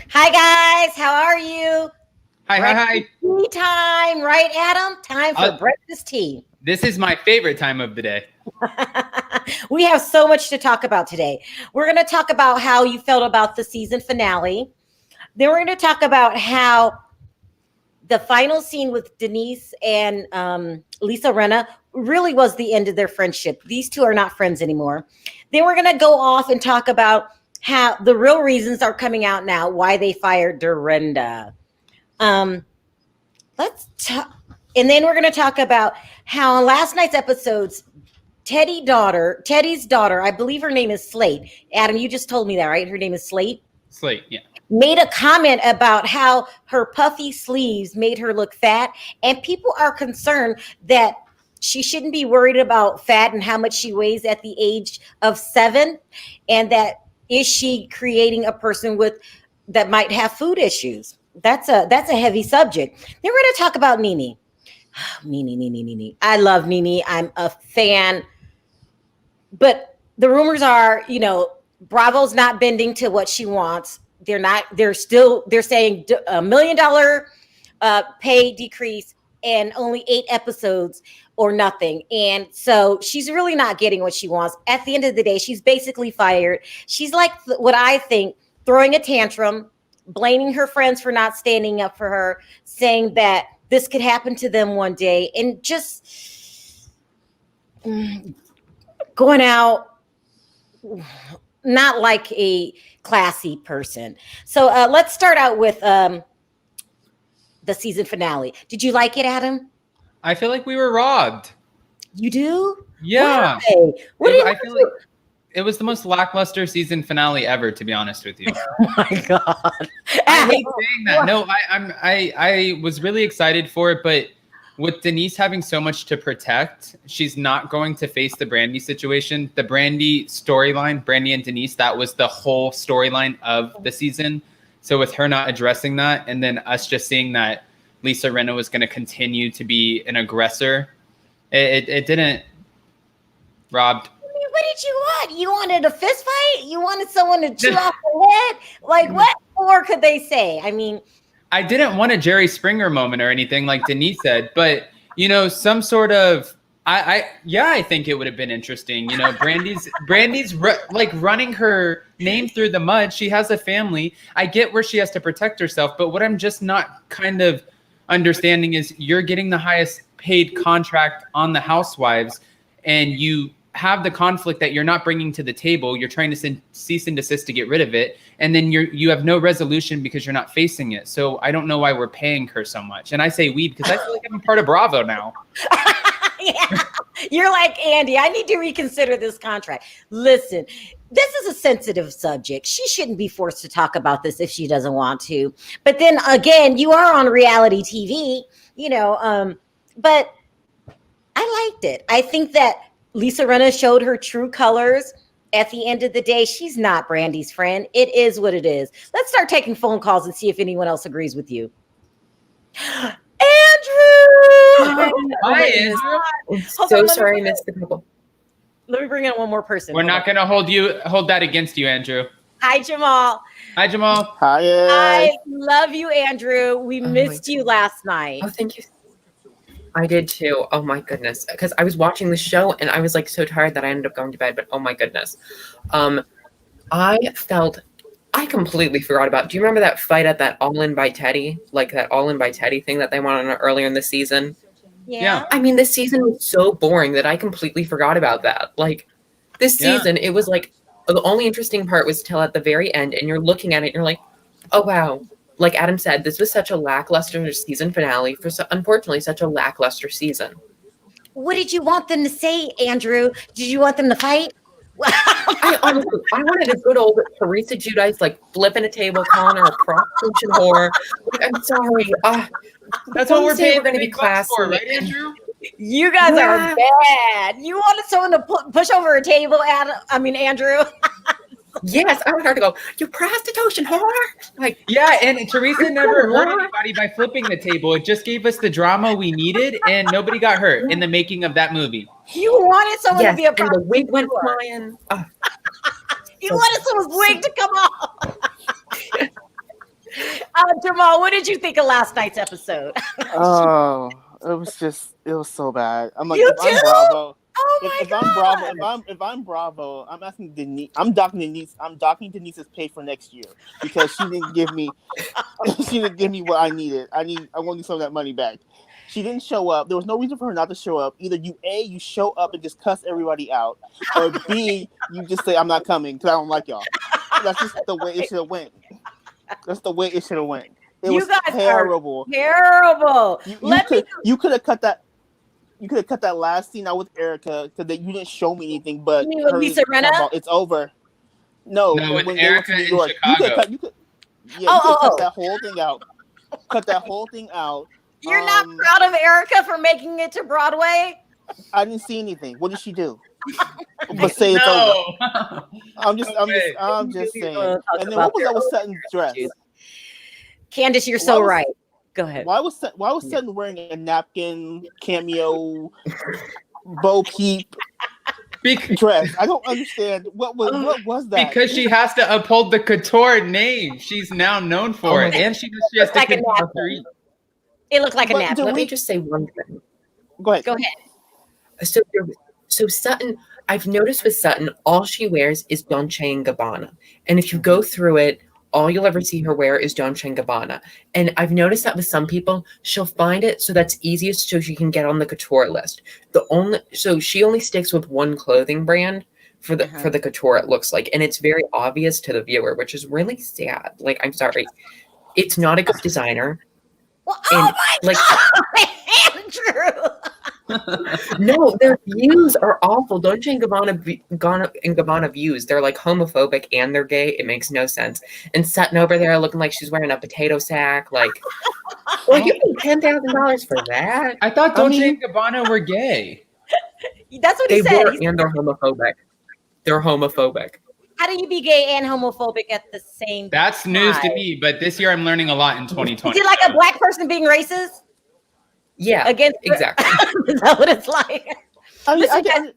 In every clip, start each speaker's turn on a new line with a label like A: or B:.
A: Hi guys, how are you?
B: Hi, hi,
A: Breakfast
B: hi.
A: tea time, right, Adam? Time for
B: Uh,
A: breakfast tea.
B: this is my favorite time of the day.
A: We have so much to talk about today. We're going to talk about how you felt about the season finale. Then we're going to talk about how the final scene with Denise and Lisa Rinna really was the end of their friendship. These two are not friends anymore. Then we're going to go off and talk about how the real reasons are coming out now why they fired Dorinda. Um, let's talk, and then we're going to talk about how on last night's episodes, Teddy's daughter, I believe her name is Slate. Adam, you just told me that, right? Her name is Slate.
B: Slate, yeah.
A: Made a comment about how her puffy sleeves made her look fat, and people are concerned that she shouldn't be worried about fat and how much she weighs at the age of 7, and that is she creating a person with that might have food issues. That's a heavy subject. Then we're going to talk about Nene. Nene. I love Nene. I'm a fan, but the rumors are, Bravo's not bending to what she wants. They're not. They're saying $1 million pay decrease and only 8 episodes or nothing. And so she's really not getting what she wants. At the end of the day, she's basically fired. She's like what I think, throwing a tantrum, blaming her friends for not standing up for her, saying that this could happen to them one day, and just going out not like a classy person. So let's start out with the season finale. Did you like it, Adam?
B: I feel like we were robbed.
A: You do?
B: Yeah.
A: Why? What do you
B: I feel like it was the most lackluster season finale ever, to be honest with you.
A: Oh my god!
B: I hate saying that. No, I was really excited for it, but with Denise having so much to protect, she's not going to face the Brandy situation. The Brandy storyline, Brandy and Denise, that was the whole storyline of the season. So with her not addressing that, and then us just seeing that Lisa Rinna was going to continue to be an aggressor, it didn't. Robbed.
A: What did you want? You wanted a fist fight? You wanted someone to chew off the head? Like, what more could they say? I mean,
B: I didn't want a Jerry Springer moment or anything like Denise said, but some sort of I think it would have been interesting. Brandy's like running her name through the mud. She has a family. I get where she has to protect herself, but what I'm just not kind of understanding is you're getting the highest paid contract on the Housewives, and you have the conflict that you're not bringing to the table. You're trying to cease and desist to get rid of it, and then you have no resolution because you're not facing it. So I don't know why we're paying her so much. And I say we because I feel like I'm part of Bravo now.
A: yeah, you're like, Andy, I need to reconsider this contract. Listen, this is a sensitive subject. She shouldn't be forced to talk about this if she doesn't want to. But then again, you are on reality TV, but I liked it. I think that Lisa Rinna showed her true colors. At the end of the day, she's not Brandy's friend. It is what it is. Let's start taking phone calls and see if anyone else agrees with you. Andrew!
B: Hi, Andrew.
C: So sorry I missed the couple.
A: Let me bring in one more person.
B: We're not going to hold that against you, Andrew.
A: Hi, Jamal.
B: Hi, Jamal.
D: Hi.
A: I love you, Andrew. We missed you last night.
C: Oh, thank you. I did too. Oh my goodness. Because I was watching the show and I was like so tired that I ended up going to bed, but oh my goodness. I completely forgot about. Do you remember that fight at that All In by Teddy? Like that All In by Teddy thing that they went on earlier in the season?
A: Yeah.
C: I mean, this season was so boring that I completely forgot about that. Like this season, it was like the only interesting part was till at the very end, and you're looking at it and you're like, oh wow. Like Adam said, this was such a lackluster season finale for unfortunately such a lackluster season.
A: What did you want them to say, Andrew? Did you want them to fight?
C: I wanted a good old Teresa Giudice like flipping a table, calling her a prostitution whore. Like, I'm sorry.
B: That's what we're paying.
C: We're going to be classy,
B: for, right, Andrew?
A: You guys are bad. You wanted someone to push over a table, Andrew.
C: Yes, I wanted her to go, you prostitution whore. Like,
B: yeah, and Teresa never hurt anybody by flipping the table. It just gave us the drama we needed, and nobody got hurt in the making of that movie.
A: You wanted someone to be a prostitute.
C: And the wig went flying.
A: You wanted someone's wig to come off. Jamal, what did you think of last night's episode?
D: Oh, it was so bad. I'm like,
A: You
D: if I'm
A: too?
D: Bravo,
A: Oh my
D: if
A: god!
D: I'm Bravo, if I'm Bravo, I'm asking Denise. I'm docking Denise's pay for next year because she didn't give me what I needed. I want to need some of that money back. She didn't show up. There was no reason for her not to show up. Either you show up and just cuss everybody out, or B, you just say I'm not coming because I don't like y'all. That's just the way it should have went. That's the way it should have went. It was terrible.
A: Terrible.
D: You could have cut that. You could have cut that last scene out with Erica because you didn't show me anything. But
A: you mean with Lisa Rinna?
D: It's over. No,
B: with
D: when
B: Erica
D: they went to New
B: in
D: York,
B: Chicago.
D: you could cut that whole thing out. Cut that whole thing out.
A: You're not proud of Erica for making it to Broadway?
D: I didn't see anything. What did she do? But say it's over. I'm just saying. And then what was that with Sutton's dress?
A: Candace, you're so right. Go ahead.
D: Why was Sutton wearing a napkin cameo Bo Peep dress? I don't understand. What was that?
B: Because she has to uphold the couture name. She's now known for it, and she has to continue to eat.
A: It looked like a napkin.
C: Let me just say one thing.
D: Go ahead.
C: So Sutton, I've noticed with Sutton, all she wears is Dolce & Gabbana. And if you go through it, all you'll ever see her wear is Dolce & Gabbana. And I've noticed that with some people, she'll find it so that's easiest so she can get on the couture list. So she only sticks with one clothing brand for the couture, it looks like. And it's very obvious to the viewer, which is really sad. Like, I'm sorry. It's not a good designer.
A: Well, oh my God, Andrew!
C: No, their views are awful. Dolce & Gabbana views, they're like homophobic and they're gay. It makes no sense. And Sutton over there looking like she's wearing a potato sack. Like, well, you paid $10,000 for that?
B: I thought Dolce & Gabbana were gay.
A: That's what he said.
C: They were, and they're homophobic. They're homophobic.
A: How do you be gay and homophobic at the same time?
B: That's news to me, but this year I'm learning a lot in 2020.
A: Is it like a black person being racist?
C: Yeah, exactly.
A: Is that what it's like?
D: Go ahead.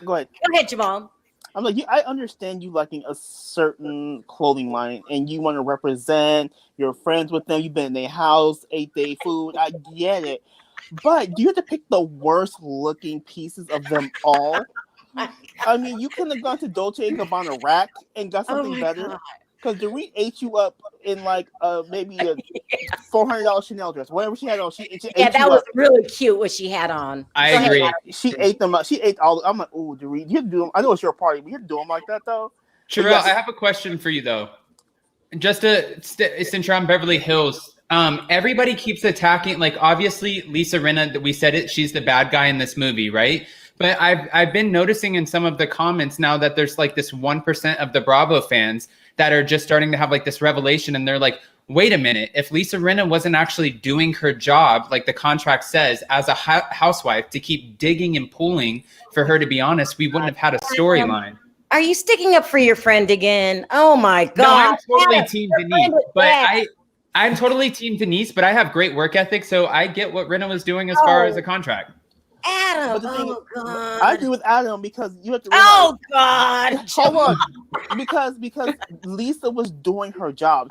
A: Go ahead, Jamal.
D: I'm like, I understand you liking a certain clothing line and you want to represent, you're friends with them, you've been in their house, ate their food. I get it. But do you have to pick the worst looking pieces of them all? I mean, you couldn't have gone to Dolce & Gabbana rack and got something better. Because Dorinda ate you up in like maybe a $400 Chanel dress, whatever she had on. She
A: that was really cute what she had on.
B: I agree.
D: She ate them up. She ate all. I'm like, ooh, Dorinda, you have to do them. I know it's your party, but you have to do them like that though.
B: Sharrell, I have a question for you though. Just since you're on Beverly Hills, everybody keeps attacking. Like obviously, Lisa Rinna, we said it. She's the bad guy in this movie, right? But I've been noticing in some of the comments now that there's like this 1% of the Bravo fans that are just starting to have like this revelation, and they're like, wait a minute, if Lisa Rinna wasn't actually doing her job, like the contract says, as a housewife, to keep digging and pulling for her to be honest, we wouldn't have had a storyline.
A: Are you sticking up for your friend again? Oh my God.
B: No, I'm totally team Denise, but I'm totally team Denise, but I have great work ethic, so I get what Rinna was doing as far as a contract.
A: Adam, God.
D: I agree with Adam because you have to realize.
A: Oh God!
D: Hold on, because Lisa was doing her job.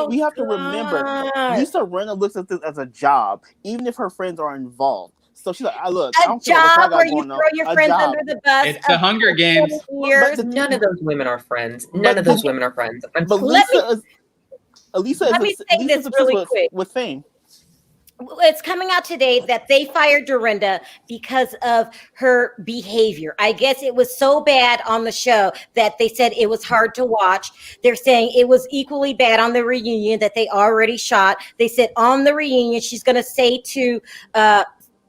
D: We have to remember, Lisa Rinna looks at this as a job, even if her friends are involved. So she's like, I don't care what I got
A: where you
D: going
A: throw
D: on.
A: your friends under the bus.
B: It's the Hunger Games.
C: But none of those women are friends. None of those women are friends.
D: But Lisa is obsessed with fame.
A: It's coming out today that they fired Dorinda because of her behavior. I guess it was so bad on the show that they said it was hard to watch. They're saying it was equally bad on the reunion that they already shot. They said on the reunion, she's going to say to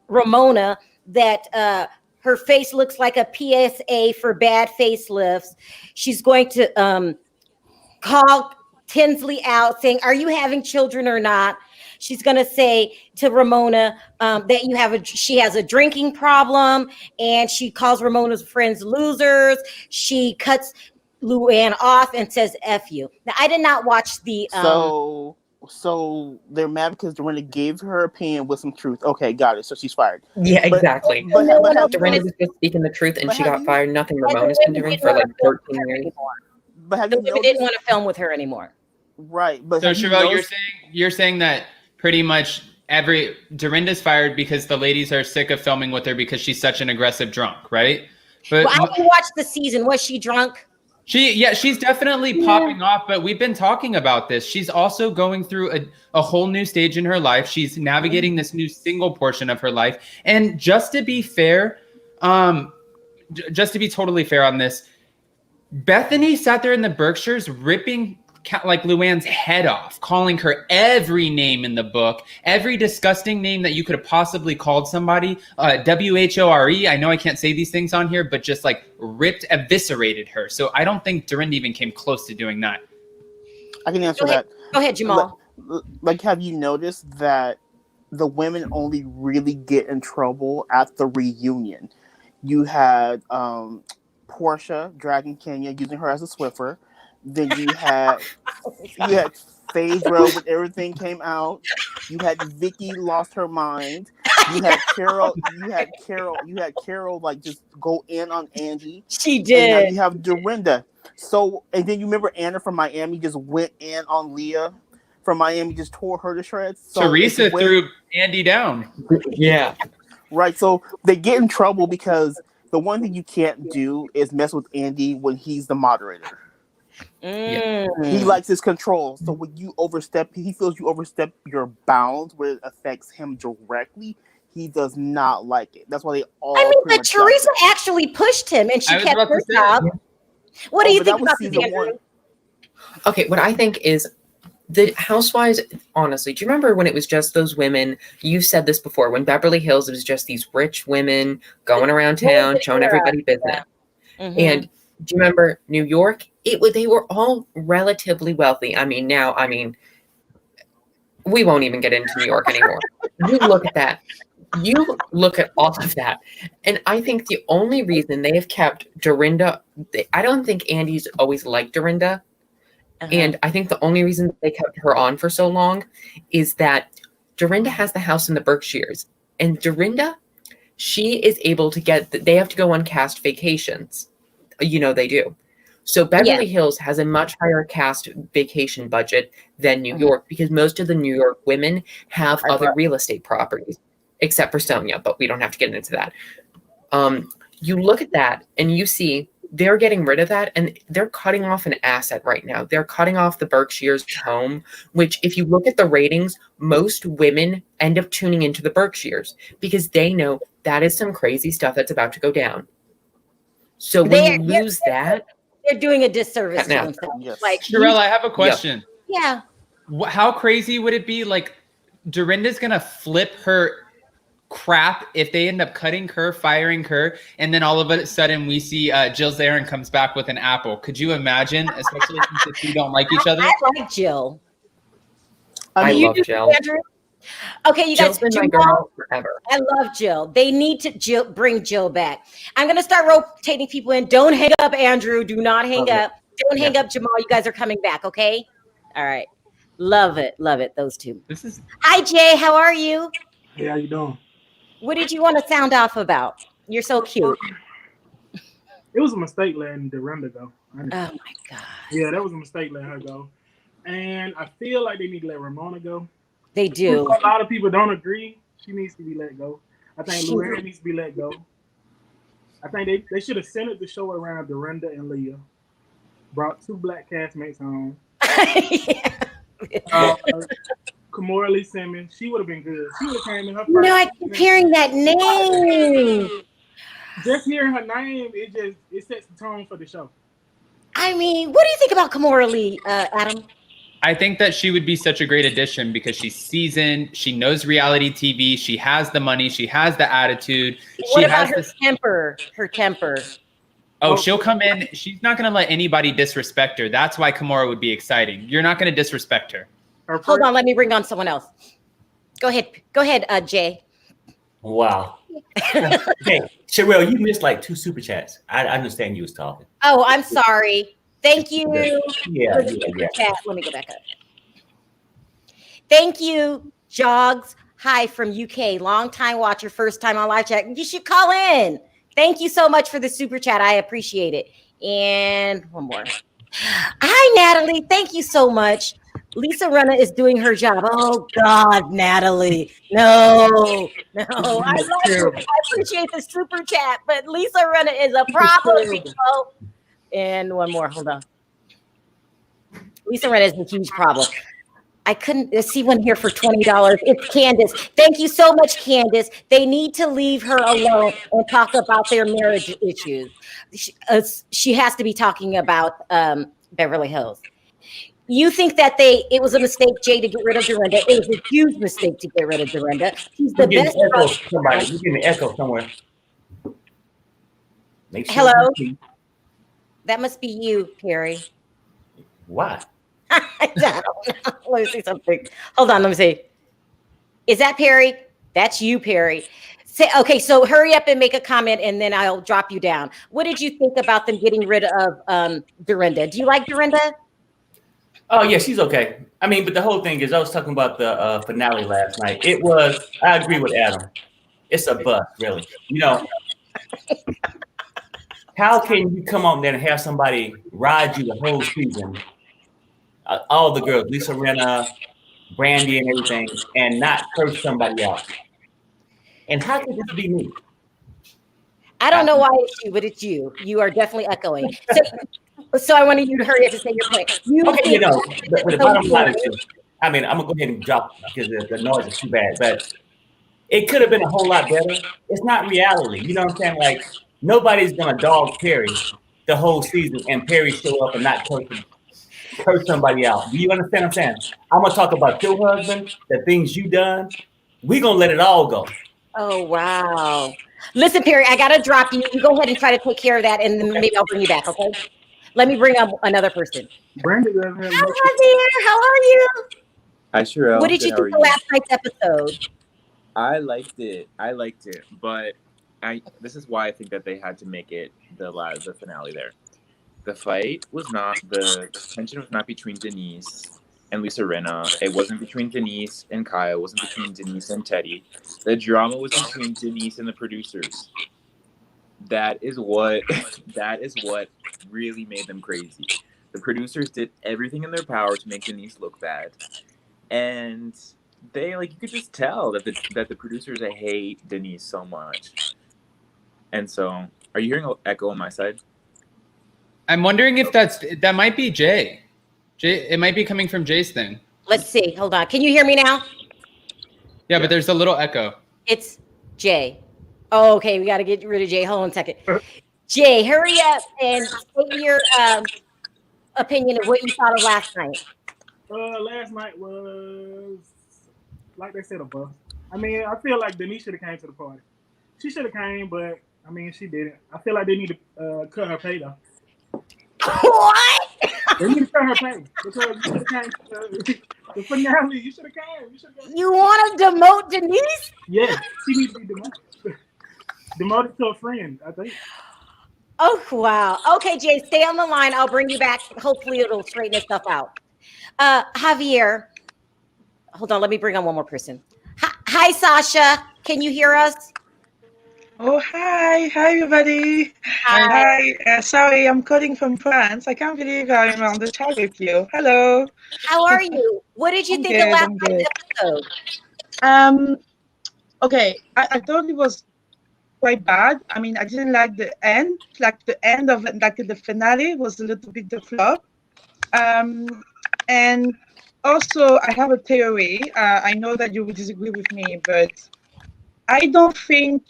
A: Ramona that her face looks like a PSA for bad facelifts. She's going to call Tinsley out saying, are you having children or not? She's going to say to Ramona that she has a drinking problem, and she calls Ramona's friends losers. She cuts Luann off and says F you. Now, I did not watch the...
D: So they're mad because Dorinda gave her opinion with some truth. Okay, got it. So she's fired.
C: Yeah, exactly.
D: But
C: Dorinda was just speaking the truth, and she got fired. Nothing Ramona's been doing for like 13 years.
A: But they didn't want to film with her anymore.
D: Right, but
B: So
D: have you
B: Sharrell,
D: noticed-
B: you're saying that pretty much Dorinda's fired because the ladies are sick of filming with her because she's such an aggressive drunk, right? But
A: Well, I didn't watch the season. Was she drunk?
B: she's definitely popping off, but we've been talking about this. She's also going through a whole new stage in her life. She's navigating this new single portion of her life. And just to be fair, just to be totally fair on this, Bethany sat there in the Berkshires ripping like Luann's head off, calling her every name in the book, every disgusting name that you could have possibly called somebody. WHORE. I know I can't say these things on here, but just like eviscerated her. So I don't think Dorinda even came close to doing that.
D: I can answer that.
A: Go ahead, Jamal.
D: Like, have you noticed that the women only really get in trouble at the reunion? You had Portia dragging Kenya, using her as a Swiffer. Then you had Phaedra when everything came out. You had Vicky lost her mind. You had Carol. You had Carol like just go in on Angie.
A: She
D: And
A: did.
D: now you have Dorinda. So, and then you remember Anna from Miami just went in on Leah from Miami, just tore her to shreds. So
B: Teresa threw Andy down.
C: Yeah.
D: Right. So they get in trouble because the one thing you can't do is mess with Andy when he's the moderator. He likes his control. So when you overstep, he feels you overstep your bounds where it affects him directly. He does not like it. That's why they all.
A: I mean,
D: pretty
A: but
D: much
A: Teresa
D: got
A: actually pushed him, and she
B: I was
A: kept
B: about to
A: her
B: say.
A: job. What do you
D: but that
A: think
D: was
A: about this,
D: season
A: Andrew?
D: one.
C: Okay, what I think is the Housewives, honestly, do you remember when it was just those women? You said this before, when Beverly Hills, it was just these rich women going around town, showing everybody business. And do you remember New York? They were all relatively wealthy. We won't even get into New York anymore. You look at that. You look at all of that. And I think the only reason they have kept Dorinda, I don't think Andy's always liked Dorinda. And I think the only reason they kept her on for so long is that Dorinda has the house in the Berkshires. And Dorinda, she is able to they have to go on cast vacations. They do. So Beverly Hills has a much higher cast vacation budget than New York because most of the New York women have other real estate properties, except for Sonia, but we don't have to get into that. You look at that and you see they're getting rid of that and they're cutting off an asset right now. They're cutting off the Berkshires home, which if you look at the ratings, most women end up tuning into the Berkshires because they know that is some crazy stuff that's about to go down. So when you lose that,
A: they're doing a disservice to themselves.
D: Yes.
A: Like,
B: Sharrell, I have a question.
A: yeah.
B: How crazy would it be? Like, Dorinda's gonna flip her crap if they end up cutting her, firing her, and then all of a sudden we see Jill Zarin comes back with an apple. Could you imagine? Especially since the two don't like each other.
A: I like Jill.
C: I love Jill.
A: Andrew? Okay, you
C: Jill's
A: guys.
C: been my girl forever.
A: I love Jill. They need to bring Jill back. I'm going to start rotating people in. Don't hang up, Andrew. Do not hang up. Don't hang up, Jamal. You guys are coming back, okay? All right. Love it. Love it. Those two. Hi, Jay. How are you?
E: Hey, how you doing?
A: What did you want to sound off about? You're so cute.
E: It was a mistake letting Dorinda go.
A: Oh, my God.
E: Yeah, that was a mistake letting her go. And I feel like they need to let Ramona go.
A: They do.
E: A lot of people don't agree. She needs to be let go. I think Luann needs to be let go. I think they should have centered the show around Dorinda and Leah. Brought 2 black castmates home. Kamora Lee Simmons, she would have been good. She would have came in her first.
A: No, I keep hearing that name.
E: Just hearing her name, it sets the tone for the show.
A: I mean, what do you think about Kamora Lee, Adam?
B: I think that she would be such a great addition because she's seasoned. She knows reality TV. She has the money. She has the attitude.
A: What about her temper? Her temper.
B: Oh, she'll come in. She's not going to let anybody disrespect her. That's why Kamora would be exciting. You're not going to disrespect her.
A: Hold on. Let me bring on someone else. Go ahead, Jay.
F: Wow. Hey, Sharrell, you missed like 2 super chats. I understand you was talking.
A: Oh, I'm sorry. Thank you.
F: Yeah.
A: Let me go back up. Thank you, Jogs. Hi from UK. Long time watcher, first time on live chat. You should call in. Thank you so much for the super chat. I appreciate it. And one more. Hi, Natalie. Thank you so much. Lisa Rinna is doing her job. Oh God, Natalie. No. I
E: It's
A: like it.
E: terrible.
A: I appreciate the super chat, but Lisa Rinna is a
E: It's
A: problem,
E: terrible.
A: people. And one more. Hold on. Lisa Rinna is a huge problem. I couldn't see one here for $20. It's Candace. Thank you so much, Candace. They need to leave her alone and talk about their marriage issues. She has to be talking about Beverly Hills. You think that it was a mistake, Jay, to get rid of Dorinda? It was a huge mistake to get rid of Dorinda. She's the
F: You're
A: best.
F: getting echo. Somebody, you're getting an echo somewhere. Make sure.
A: Hello? That must be you, Perry.
F: Why?
A: I don't know. Let me see something. Hold on, let me see. Is that Perry? That's you, Perry. Okay, so hurry up and make a comment, and then I'll drop you down. What did you think about them getting rid of Dorinda? Do you like Dorinda?
F: Oh yeah, she's okay. I mean, but the whole thing is, I was talking about the finale last night. It was. I agree with Adam. It's a bust, really. You know, how can you come on there and have somebody ride you the whole season? All the girls, Lisa Rinna, Brandy, and everything, and not curse somebody out. And how could this be me?
A: I don't know why it's you, but it's you. You are definitely echoing. So I wanted you to hurry up and say your point.
F: Okay, you know, but the bottom line is, I mean, I'm gonna go ahead and drop because the noise is too bad. But it could have been a whole lot better. It's not reality. You know what I'm saying? Like nobody's gonna dog Perry the whole season, and Perry show up and not curse somebody out. Do you understand what I'm saying? I'm gonna talk about your husband, the things you done. We gonna let it all go.
A: Oh wow! Listen, Perry, I gotta drop you. You go ahead and try to take care of that, and then maybe I'll bring you back. Okay? Let me bring up another person.
E: Brandon doesn't have
A: Hi,
E: much.
A: Javier. How are you?
G: Hi, Sharrell.
A: What did you
G: Good, how
A: think
G: are
A: of last night's episode?
G: I liked it, but this is why I think that they had to make it the finale there. The fight was not the tension was not between Denise and Lisa Rinna. It wasn't between Denise and Kyle. It wasn't between Denise and Teddy. The drama was between Denise and the producers. That is what really made them crazy. The producers did everything in their power to make Denise look bad, and they you could just tell that the producers hate Denise so much. And so, are you hearing an echo on my side?
B: I'm wondering if that might be Jay. It might be coming from Jay's thing.
A: Let's see. Hold on. Can you hear me now?
B: Yeah, but there's a little echo.
A: It's Jay. Oh, okay. We got to get rid of Jay. Hold on a second. Jay, hurry up and say your opinion of what you thought of last night.
E: Last night was, like they said, a bust. I mean, I feel like Denise should have came to the party. She should have came, but I mean, she didn't. I feel like they need to cut her pay though.
A: What?
E: They need to cut her pay because you should have came. The finale, you should have came.
A: You want to demote Denise?
E: Yeah, she needs to be demoted. Demoted to a friend, I think.
A: Oh, wow. Okay, Jay, stay on the line. I'll bring you back. Hopefully it'll straighten itself out. Javier, hold on. Let me bring on one more person. Hi, Sasha. Can you hear us?
H: Oh, hi. Hi, everybody. Hi. Sorry, I'm calling from France. I can't believe I'm on the chat with you. Hello.
A: How are you? What did you think of last night's episode?
H: Okay. I thought it was quite bad. I mean, I didn't like the end. Like the end of the finale was a little bit the flop. And also, I have a theory. I know that you will disagree with me, but I don't think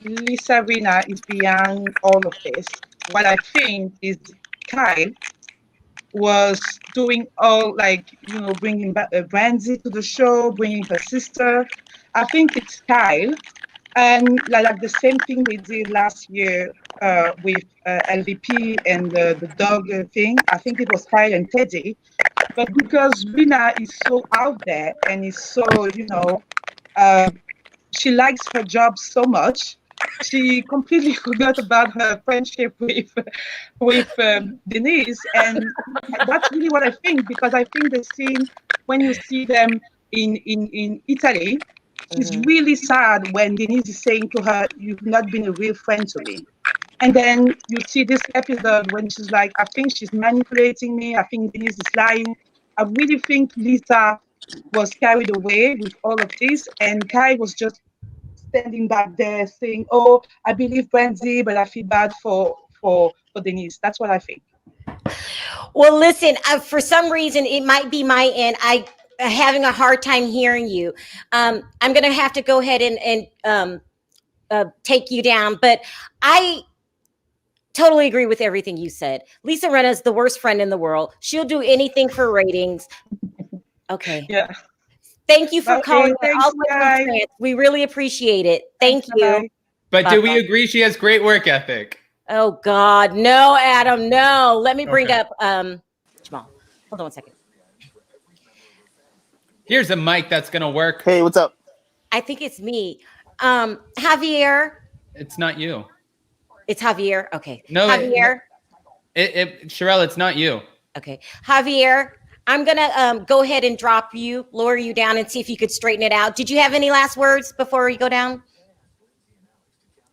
H: Lisa Rinna is beyond all of this. What I think is Kyle was doing all bringing Brandy to the show, bringing her sister. I think it's Kyle. And like the same thing they did last year with LVP and the dog thing. I think it was Kyle and Teddy. But because Rinna is so out there and is so, she likes her job so much, she completely forgot about her friendship with Denise. And that's really what I think, because I think the scene, when you see them in Italy, she's really sad when Denise is saying to her, "You've not been a real friend to me." And then you see this episode when she's like, I think she's manipulating me. I think Denise is lying. I really think Lisa was carried away with all of this, and Kai was just standing back there saying, "Oh, I believe Brandy, but I feel bad for Denise." That's what I think.
A: Well, listen, for some reason, it might be my end. I having a hard time hearing you. I'm going to have to go ahead and take you down. But I totally agree with everything you said. Lisa Rinna is the worst friend in the world. She'll do anything for ratings. Okay.
H: Yeah.
A: Thank you for
H: Okay,
A: calling
H: thanks,
A: all the way from
H: guys.
A: France. We really appreciate it. Thank
H: Thanks,
A: you.
H: bye-bye.
B: But do we
A: Bye-bye.
B: agree she has great work ethic?
A: Oh God, no, Adam, no. Let me bring
B: Okay.
A: up Jamal. Hold on one second.
B: Here's a mic that's gonna work.
D: Hey, what's up?
A: I think it's me. Javier.
B: It's not you.
A: It's Javier. Okay.
B: No,
A: Javier.
B: Sharrell, it's not you.
A: Okay. Javier, I'm gonna go ahead and lower you down and see if you could straighten it out. Did you have any last words before we go down?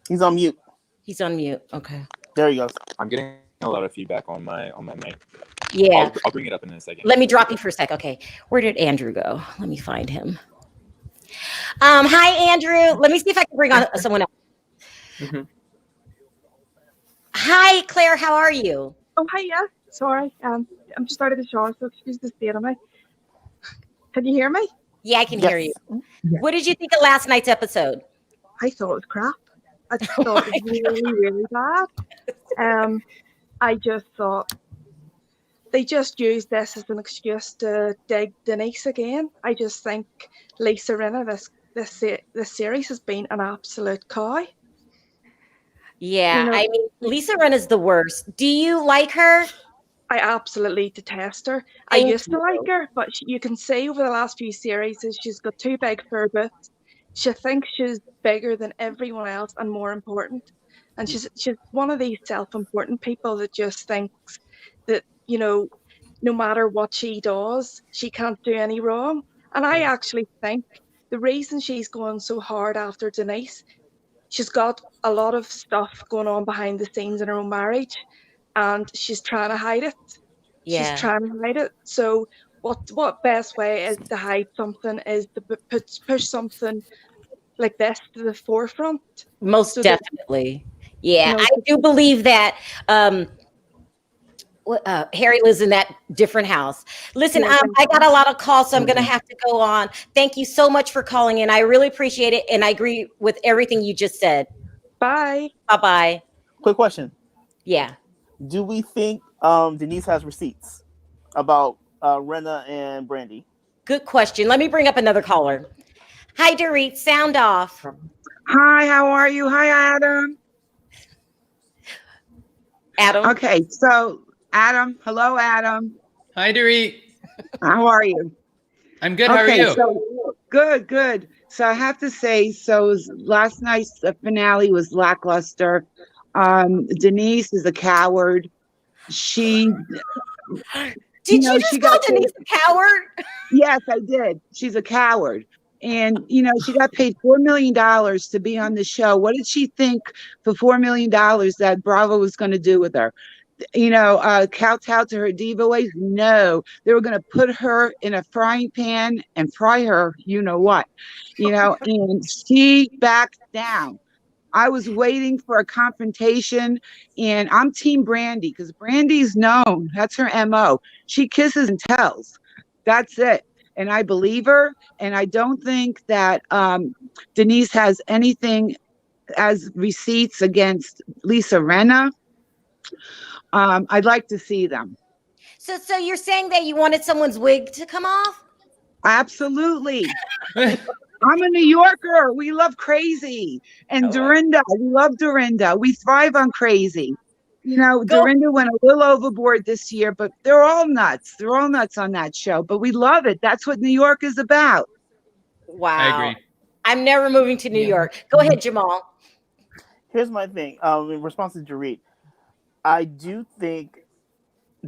D: He's on mute.
A: He's on mute. Okay.
D: There he goes.
G: I'm getting a lot of feedback on my mic.
A: Yeah.
G: I'll bring it up in a second.
A: Let me drop you for a sec. Okay. Where did Andrew go? Let me find him. Hi, Andrew. Let me see if I can bring on someone else.
C: Mm-hmm.
A: Hi, Claire. How are you?
I: Oh, hi, yeah. Sorry. I'm just out of the shower, so excuse the state of me. Can you hear me?
A: Yeah, I can hear you.
I: Yes.
A: What did you think of last night's episode?
I: I thought it was crap. I thought it was really, really bad. I just thought they just used this as an excuse to dig Denise again. I just think Lisa Rinna, this series has been an absolute cow.
A: Yeah,
I: You know,
A: I mean, Lisa Rinna is the worst. Do you like her?
I: I absolutely detest her. I
A: Thank
I: used to
A: you.
I: like her, but you can see over the last few series is she's got too big for her boots. She thinks she's bigger than everyone else and more important. And she's one of these self-important people that just thinks that, you know, no matter what she does, she can't do any wrong. And I actually think the reason she's going so hard after Denise, she's got a lot of stuff going on behind the scenes in her own marriage, and she's trying to hide it. She's
A: Yeah,
I: trying to hide it. So what best way is to hide something is to push something like this to the forefront.
A: most
I: So that,
A: definitely. Yeah,
I: you know,
A: I do believe that Harry lives in that different house. Listen,
I: yeah,
A: I got a lot of calls, so I'm going to have to go on. Thank you so much for calling in. I really appreciate it, and I agree with everything you just said.
I: bye.
A: Bye-bye.
D: Quick question.
A: Yeah.
D: Do we think Denise has receipts about Rinna and Brandy?
A: Good question. Let me bring up another caller. Hi, Dorit. Sound off.
J: Hi, how are you? Hi, Adam.
A: Adam.
J: Okay, so Adam, hello, Adam.
B: Hi, Dorit.
J: How are you?
B: I'm good. How are
J: Okay,
B: you?
J: so good. So I have to say, last night's finale was lackluster. Denise is a coward. She,
A: Did you just call Denise a coward?
J: Yes, I did. She's a coward. And, she got paid $4 million to be on the show. What did she think for $4 million that Bravo was going to do with her? Kowtow to her diva ways? No, they were going to put her in a frying pan and fry her, and she backed down. I was waiting for a confrontation, and I'm Team Brandy because Brandy's known. That's her MO. She kisses and tells. That's it. And I believe her. And I don't think that Denise has anything as receipts against Lisa Rinna. I'd like to see them.
A: So you're saying that you wanted someone's wig to come off?
J: Absolutely. I'm a New Yorker. We love crazy. And Dorinda, we love Dorinda. We thrive on crazy. Dorinda went a little overboard this year, but they're all nuts. They're all nuts on that show, but we love it. That's what New York is about.
A: Wow.
B: I agree.
A: I'm never moving to New York. Go ahead, Jamal.
D: Here's my thing. In response to Dorit, I do think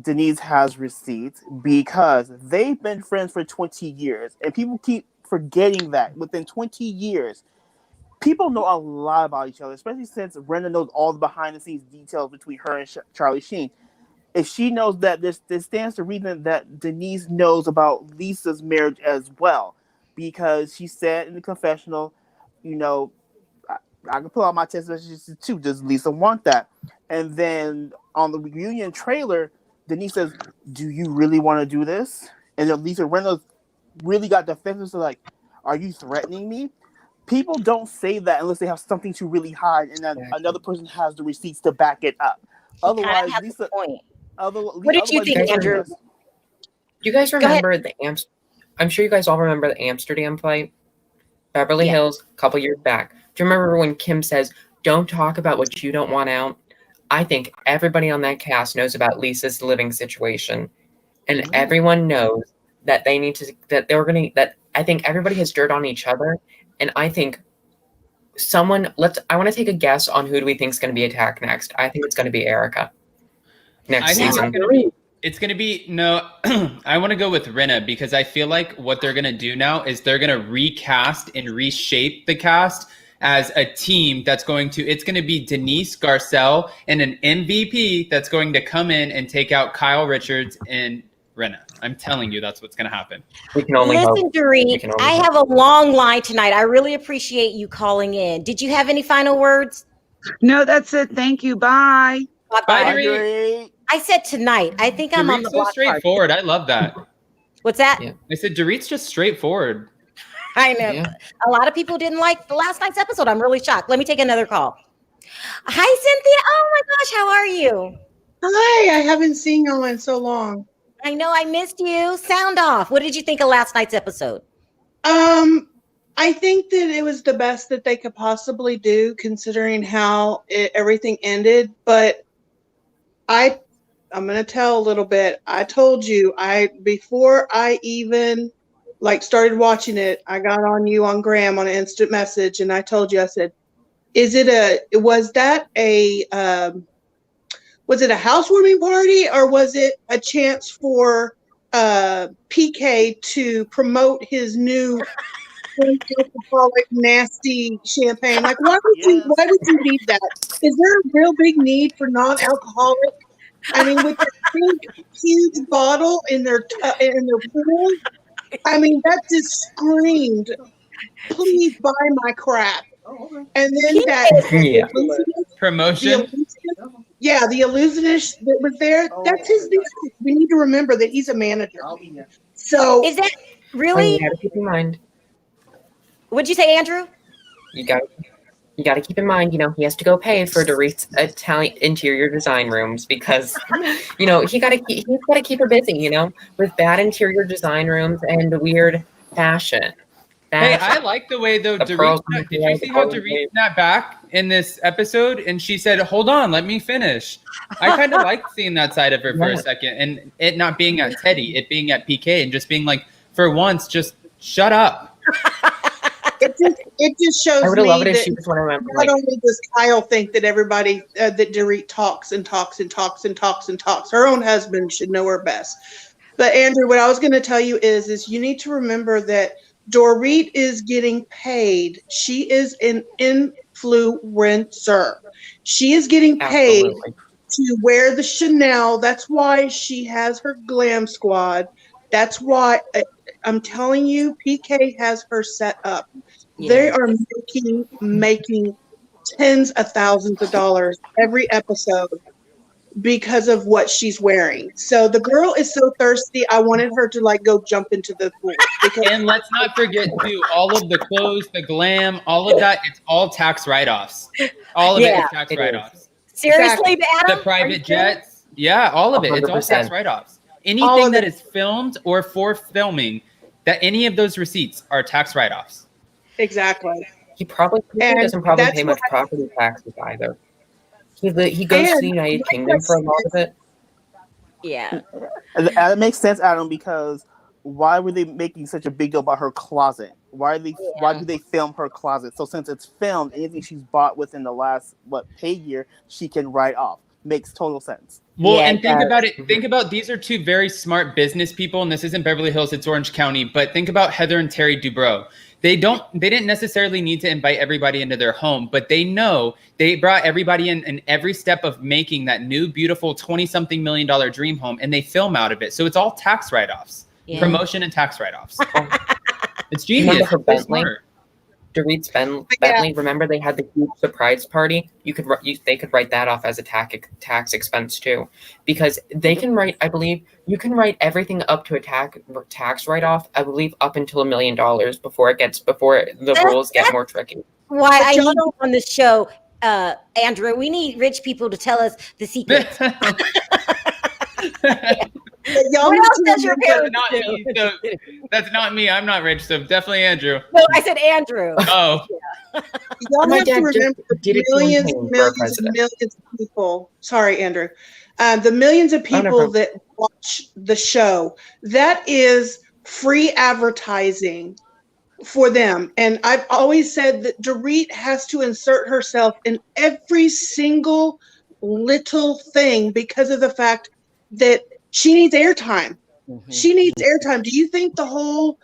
D: Denise has receipts because they've been friends for 20 years, and people keep forgetting that within 20 years, people know a lot about each other, especially since Rinna knows all the behind-the-scenes details between her and Charlie Sheen. if she knows that, this stands to reason that Denise knows about Lisa's marriage as well, because she said in the confessional, you know, I can pull out my text messages too. Does Lisa want that? And then on the reunion trailer, Denise says, "Do you really want to do this?" And then Lisa Rinna really got defensive, so like, "Are you threatening me?" People don't say that unless they have something to really hide, and then another person has the receipts to back it up. Otherwise, Lisa.
A: Point.
D: What
A: did you think, Andrew?
C: Do you guys remember I'm sure you guys all remember the Amsterdam flight? Beverly Hills, a couple years back. Do you remember when Kim says, "Don't talk about what you don't want out"? I think everybody on that cast knows about Lisa's living situation. And everyone knows that they need to, I think everybody has dirt on each other. And I think I want to take a guess on who do we think is going to be attacked next. I think it's going to be Erica next season.
B: It's going to be, no, I want to go with Rinna, because I feel like what they're going to do now is they're going to recast and reshape the cast as a team it's going to be Denise, Garcelle, and an MVP that's going to come in and take out Kyle Richards and Rinna. I'm telling you, that's what's going to happen.
C: We can only
A: Listen, Dorit, I have a long line tonight. I really appreciate you calling in. Did you have any final words?
J: No, that's it. Thank you. Bye.
B: Bye, Dorit.
A: I said tonight. I think I'm on the block.
B: So straightforward. I love that.
A: What's that?
B: Yeah. I said Dorit's just straightforward.
A: I know. Yeah. A lot of people didn't like the last night's episode. I'm really shocked. Let me take another call. Hi, Cynthia. Oh my gosh, how are you?
K: Hi, I haven't seen you in so long.
A: I know, I missed you. Sound off. What did you think of last night's episode?
K: I think that it was the best that they could possibly do, considering how everything ended. But I'm going to tell a little bit. I told you, before I even started watching it, I got on you on Graham on an instant message, and I told you, I said, was it a housewarming party, or was it a chance for PK to promote his new alcoholic nasty champagne? Like, why would you need that? Is there a real big need for non-alcoholic? I mean, with that big, huge bottle in their pool, I mean, that just screamed, "Please buy my crap." And then
B: promotion.
K: The illusionist that was there, that's his business. We need to remember that he's a manager. So
A: is that really?
C: You got to keep in mind.
A: What'd you say, Andrew?
C: You got to keep in mind, he has to go pay for Dorit's Italian interior design rooms, because, he's got to keep her busy, with bad interior design rooms and weird fashion.
B: Hey, I like the way, though, Dorit, did you see how Dorit snapped back in this episode? And she said, "Hold on, let me finish." I kind of liked seeing that side of her for a second, and it not being at Teddy, it being at PK, and just being like, for once, just shut up.
K: It just shows me that not only does Kyle think that everybody, that Dorit talks and talks and talks and talks and talks, her own husband should know her best. But Andrew, what I was going to tell you is you need to remember that Dorit is getting paid. She is an influencer. She is getting paid to wear the Chanel. That's why she has her glam squad. That's why I'm telling you, PK has her set up. Yeah. They are making tens of thousands of dollars every episode because of what she's wearing. So the girl is so thirsty. I wanted her to go jump into the pool.
B: And let's not forget too, all of the clothes, the glam, all of that, it's all tax write-offs. All of it is tax write-offs.
A: Seriously, Adam?
B: The private jets. Yeah, all of it. 100%. It's all tax write-offs. Anything that is filmed or for filming, that any of those receipts are tax write-offs.
K: Exactly.
C: He doesn't probably pay much property taxes either. He goes to the United Kingdom for a lot of it.
A: Yeah.
D: It makes sense, Adam, because why were they making such a big deal about her closet? Why do they film her closet? So since it's filmed, anything she's bought within the last pay year, she can write off. Makes total sense.
B: Well, and think about it. Think about, these are two very smart business people, and this isn't Beverly Hills, it's Orange County. But think about Heather and Terry Dubrow. they didn't necessarily need to invite everybody into their home, but they know they brought everybody in every step of making that new, beautiful 20-something million dream home, and they film out of it. So it's all tax write-offs, promotion and tax write-offs. It's genius.
C: Remember her
B: It's
C: Bentley?
B: smart.
C: Dorit's Bentley. Remember they had the huge surprise party? They could write that off as a tax expense too, because they can write. I believe you can write everything up to a tax write off. I believe up until $1 million before the rules get more tricky.
A: Why I need you on the show, Andrew. We need rich people to tell us the secrets. What else does your parents do?
B: That's not me. I'm not rich, so definitely Andrew.
A: No, I said Andrew.
B: Oh.
K: Y'all have to remember millions of people. Sorry, Andrew. The millions of people that watch the show, that is free advertising for them. And I've always said that Dorit has to insert herself in every single little thing because of the fact that she needs airtime. She needs airtime. Do you think the whole,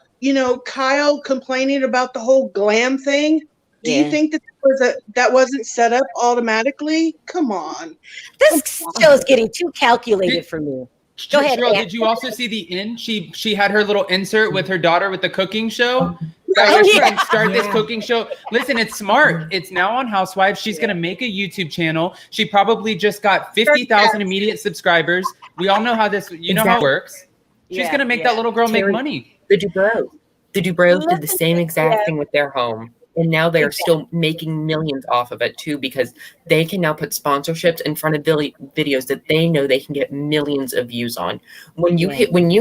K: Kyle complaining about the whole glam thing? Do you think that wasn't set up automatically? Come on.
A: This show is getting too calculated for me. Go ahead.
B: Sharrell, did you also see the in? She had her little insert with her daughter with the cooking show. Start this cooking show. Listen, it's smart. It's now on Housewives. She's gonna make a YouTube channel. She probably just got 50,000 immediate subscribers. We all know how this. You know how it works. She's gonna make that little girl make money.
C: The Dubrows did the same exact thing with their home. And now they are still making millions off of it too, because they can now put sponsorships in front of videos that they know they can get millions of views on. When you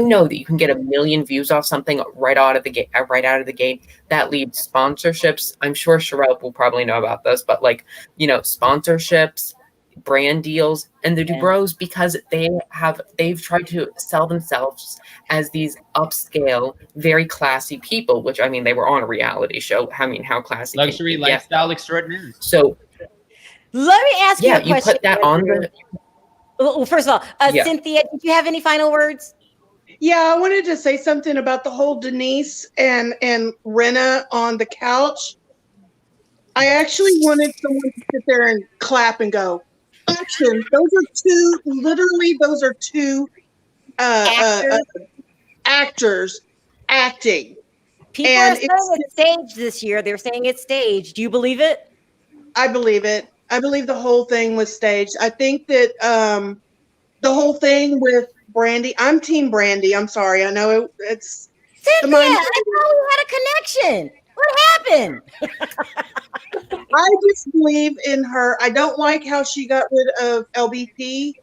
C: know that you can get 1 million views off something right out of the gate, that leaves sponsorships. I'm sure Sharrell will probably know about this, but sponsorships, brand deals, and the Dubrows, because they've tried to sell themselves as these upscale, very classy people, which they were on a reality show. How classy?
B: Luxury lifestyle extraordinaire.
C: So
A: let me ask you a question.
C: You put that on the.
A: Well, first of all, Cynthia, did you have any final words?
K: Yeah, I wanted to say something about the whole Denise and Rinna on the couch. I actually wanted someone to sit there and clap and go, action. Those are two actors acting.
A: People are saying it's staged this year. They're saying it's staged. Do you believe it?
K: I believe it. I believe the whole thing was staged. I think that the whole thing with Brandy, I'm team Brandy. I'm sorry. I know it's
A: Cynthia, I thought we had a connection. What happened?
K: I just believe in her. I don't like how she got rid of LBP,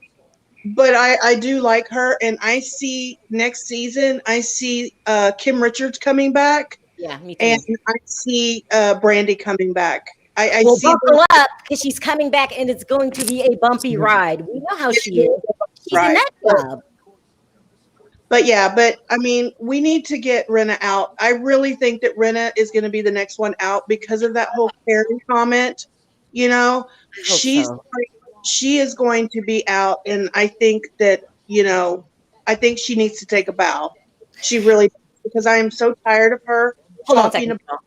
K: but I do like her. And I see next season, I see Kim Richards coming back.
A: Yeah, me too.
K: And I see Brandy coming back. I
A: well,
K: see
A: buckle up because she's coming back and it's going to be a bumpy ride. We know how she is. She's in that club.
K: But we need to get Rinna out. I really think that Rinna is going to be the next one out because of that whole Carrie comment. She is going to be out, and I think that I think she needs to take a bow. She really, because I am so tired of her talking about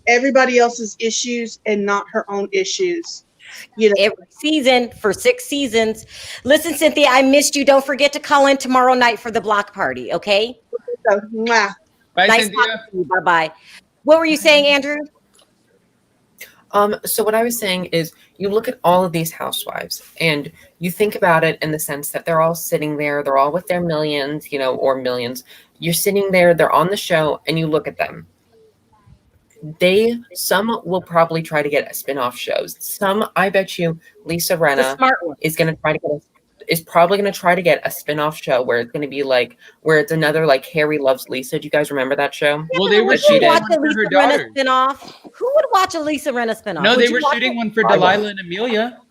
K: everybody else's issues and not her own issues.
A: Every season for 6 seasons. Listen, Cynthia, I missed you. Don't forget to call in tomorrow night for the block party, okay?
K: Bye,
A: nice
B: Cynthia.
A: Bye-bye. What were you saying, Andrew?
C: So what I was saying is you look at all of these housewives and you think about it in the sense that they're all sitting there, they're all with their millions, or millions. You're sitting there, they're on the show, and you look at them. Some will probably try to get spin-off shows. Some, I bet you, Lisa Rinna is probably going to try to get a spin-off show where it's going to be where it's another Harry Loves Lisa. Do you guys remember that show?
B: Well, they were shooting one for her daughter.
A: Who would watch a Lisa Rinna spin-off?
B: No, they were shooting one for Delilah and Amelia.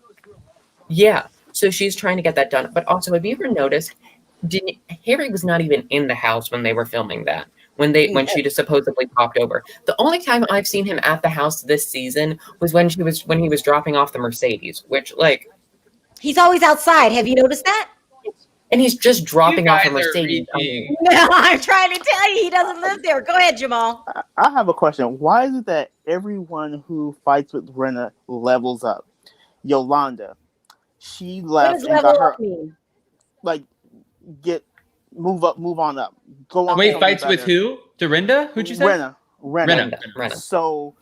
C: Yeah, so she's trying to get that done. But also, have you ever noticed Harry was not even in the house when they were filming that? When she just supposedly popped over. The only time I've seen him at the house this season was when he was dropping off the Mercedes, which
A: he's always outside. Have you noticed that?
C: and he's just dropping off a
B: guys are
C: Mercedes.
B: reaching.
A: No, I'm trying to tell you, he doesn't live there. Go ahead, Jamal.
D: I have a question. Why is it that everyone who fights with Rinna levels up? Yolanda, she
A: What
D: left
A: does
D: and got
A: level
D: her
A: up mean?
D: like move on up. Go on.
B: Wait,
D: something
B: fights with
D: better.
B: who? Dorinda? Who'd you say?
D: Rinna. So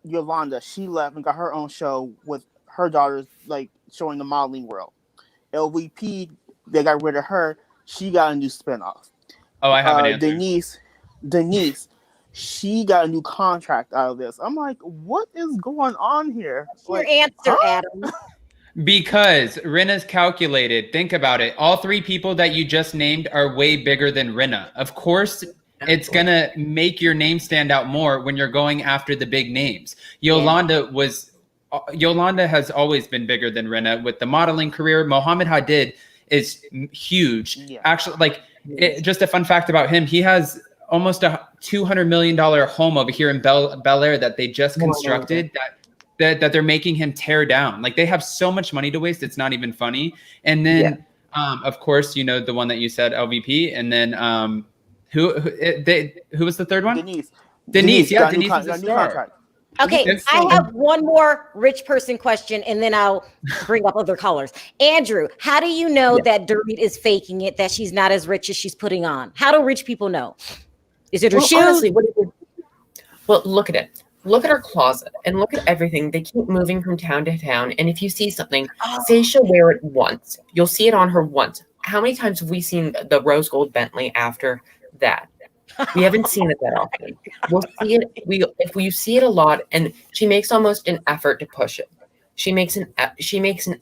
D: Yolanda, she left and got her own show with her daughters, like showing the modeling world. LVP, they got rid of her. She got a new spinoff.
B: Oh, I have an answer.
D: Denise, she got a new contract out of this. I'm like, what is going on here?
A: Your answer, Adam.
B: Because Rinna's calculated. Think about it. All three people that you just named are way bigger than Rinna. Of course, it's going to make your name stand out more when you're going after the big names. Yolanda has always been bigger than Rinna with the modeling career. Mohammed Hadid is huge.
D: Yeah.
B: Actually, just a fun fact about him, he has almost a $200 million home over here in Bel Air that they just constructed that they're making him tear down. Like, they have so much money to waste, it's not even funny. And then, of course, you know, the one that you said, LVP, and then who was the third one? Denise. Yeah, Denise is a star.
A: Okay, I have one more rich person question, and then I'll bring up other callers. Andrew, how do you know that Dorit is faking it, that she's not as rich as she's putting on? How do rich people know? Is it her shoes?
C: Honestly, well, look at it. Look at her closet and look at everything. They keep moving from town to town. And if you see something, say she'll wear it once. You'll see it on her once. How many times have we seen the rose gold Bentley after that? We haven't seen it that often. We'll see it. If we see it a lot, and she makes almost an effort to push it. She makes an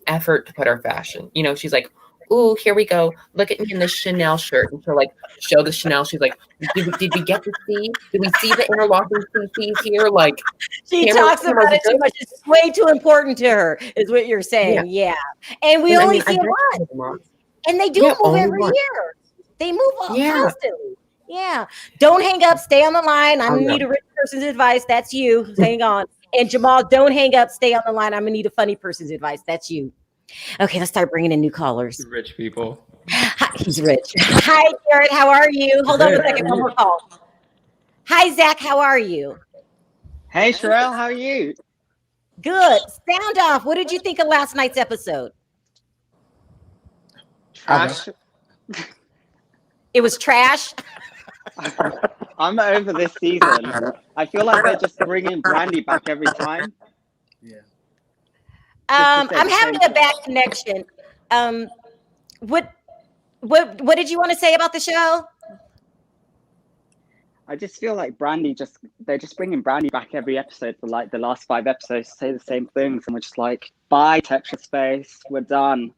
C: effort to put her fashion. You know, she's like, "Ooh, here we go. Look at me in this Chanel shirt." And she'll like show the Chanel. She's like, "Did we get to see? Did we see the interlocking CCs here?" Like,
A: she talks about it too much. It's way too important to her, is what you're saying. Yeah. And we only see it once. And they do move every year. They move constantly. Yeah. Don't hang up. Stay on the line. I'm gonna need a rich person's advice. That's you. Hang on. And Jamal, don't hang up. Stay on the line. I'm gonna need a funny person's advice. That's you. Okay, let's start bringing in new callers.
B: Rich people.
A: Hi, he's rich. Hi, Garrett. How are you? Hold on a second. One more call. Hi, Zach. How are you?
L: Hey, Sharrell. How are you?
A: Good. Sound off. What did you think of last night's episode?
L: Trash.
A: It was trash.
L: I'm over this season. I feel like they're just bringing Brandy back every time.
M: Yeah.
A: I'm having a bad connection. What did you want to say about the show?
L: I just feel like they're just bringing Brandy back every episode for like the last 5 episodes to say the same things, and we're just like, bye, Tetris Space, we're done.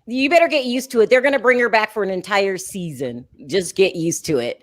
A: You better get used to it. They're going to bring her back for an entire season. Just get used to it.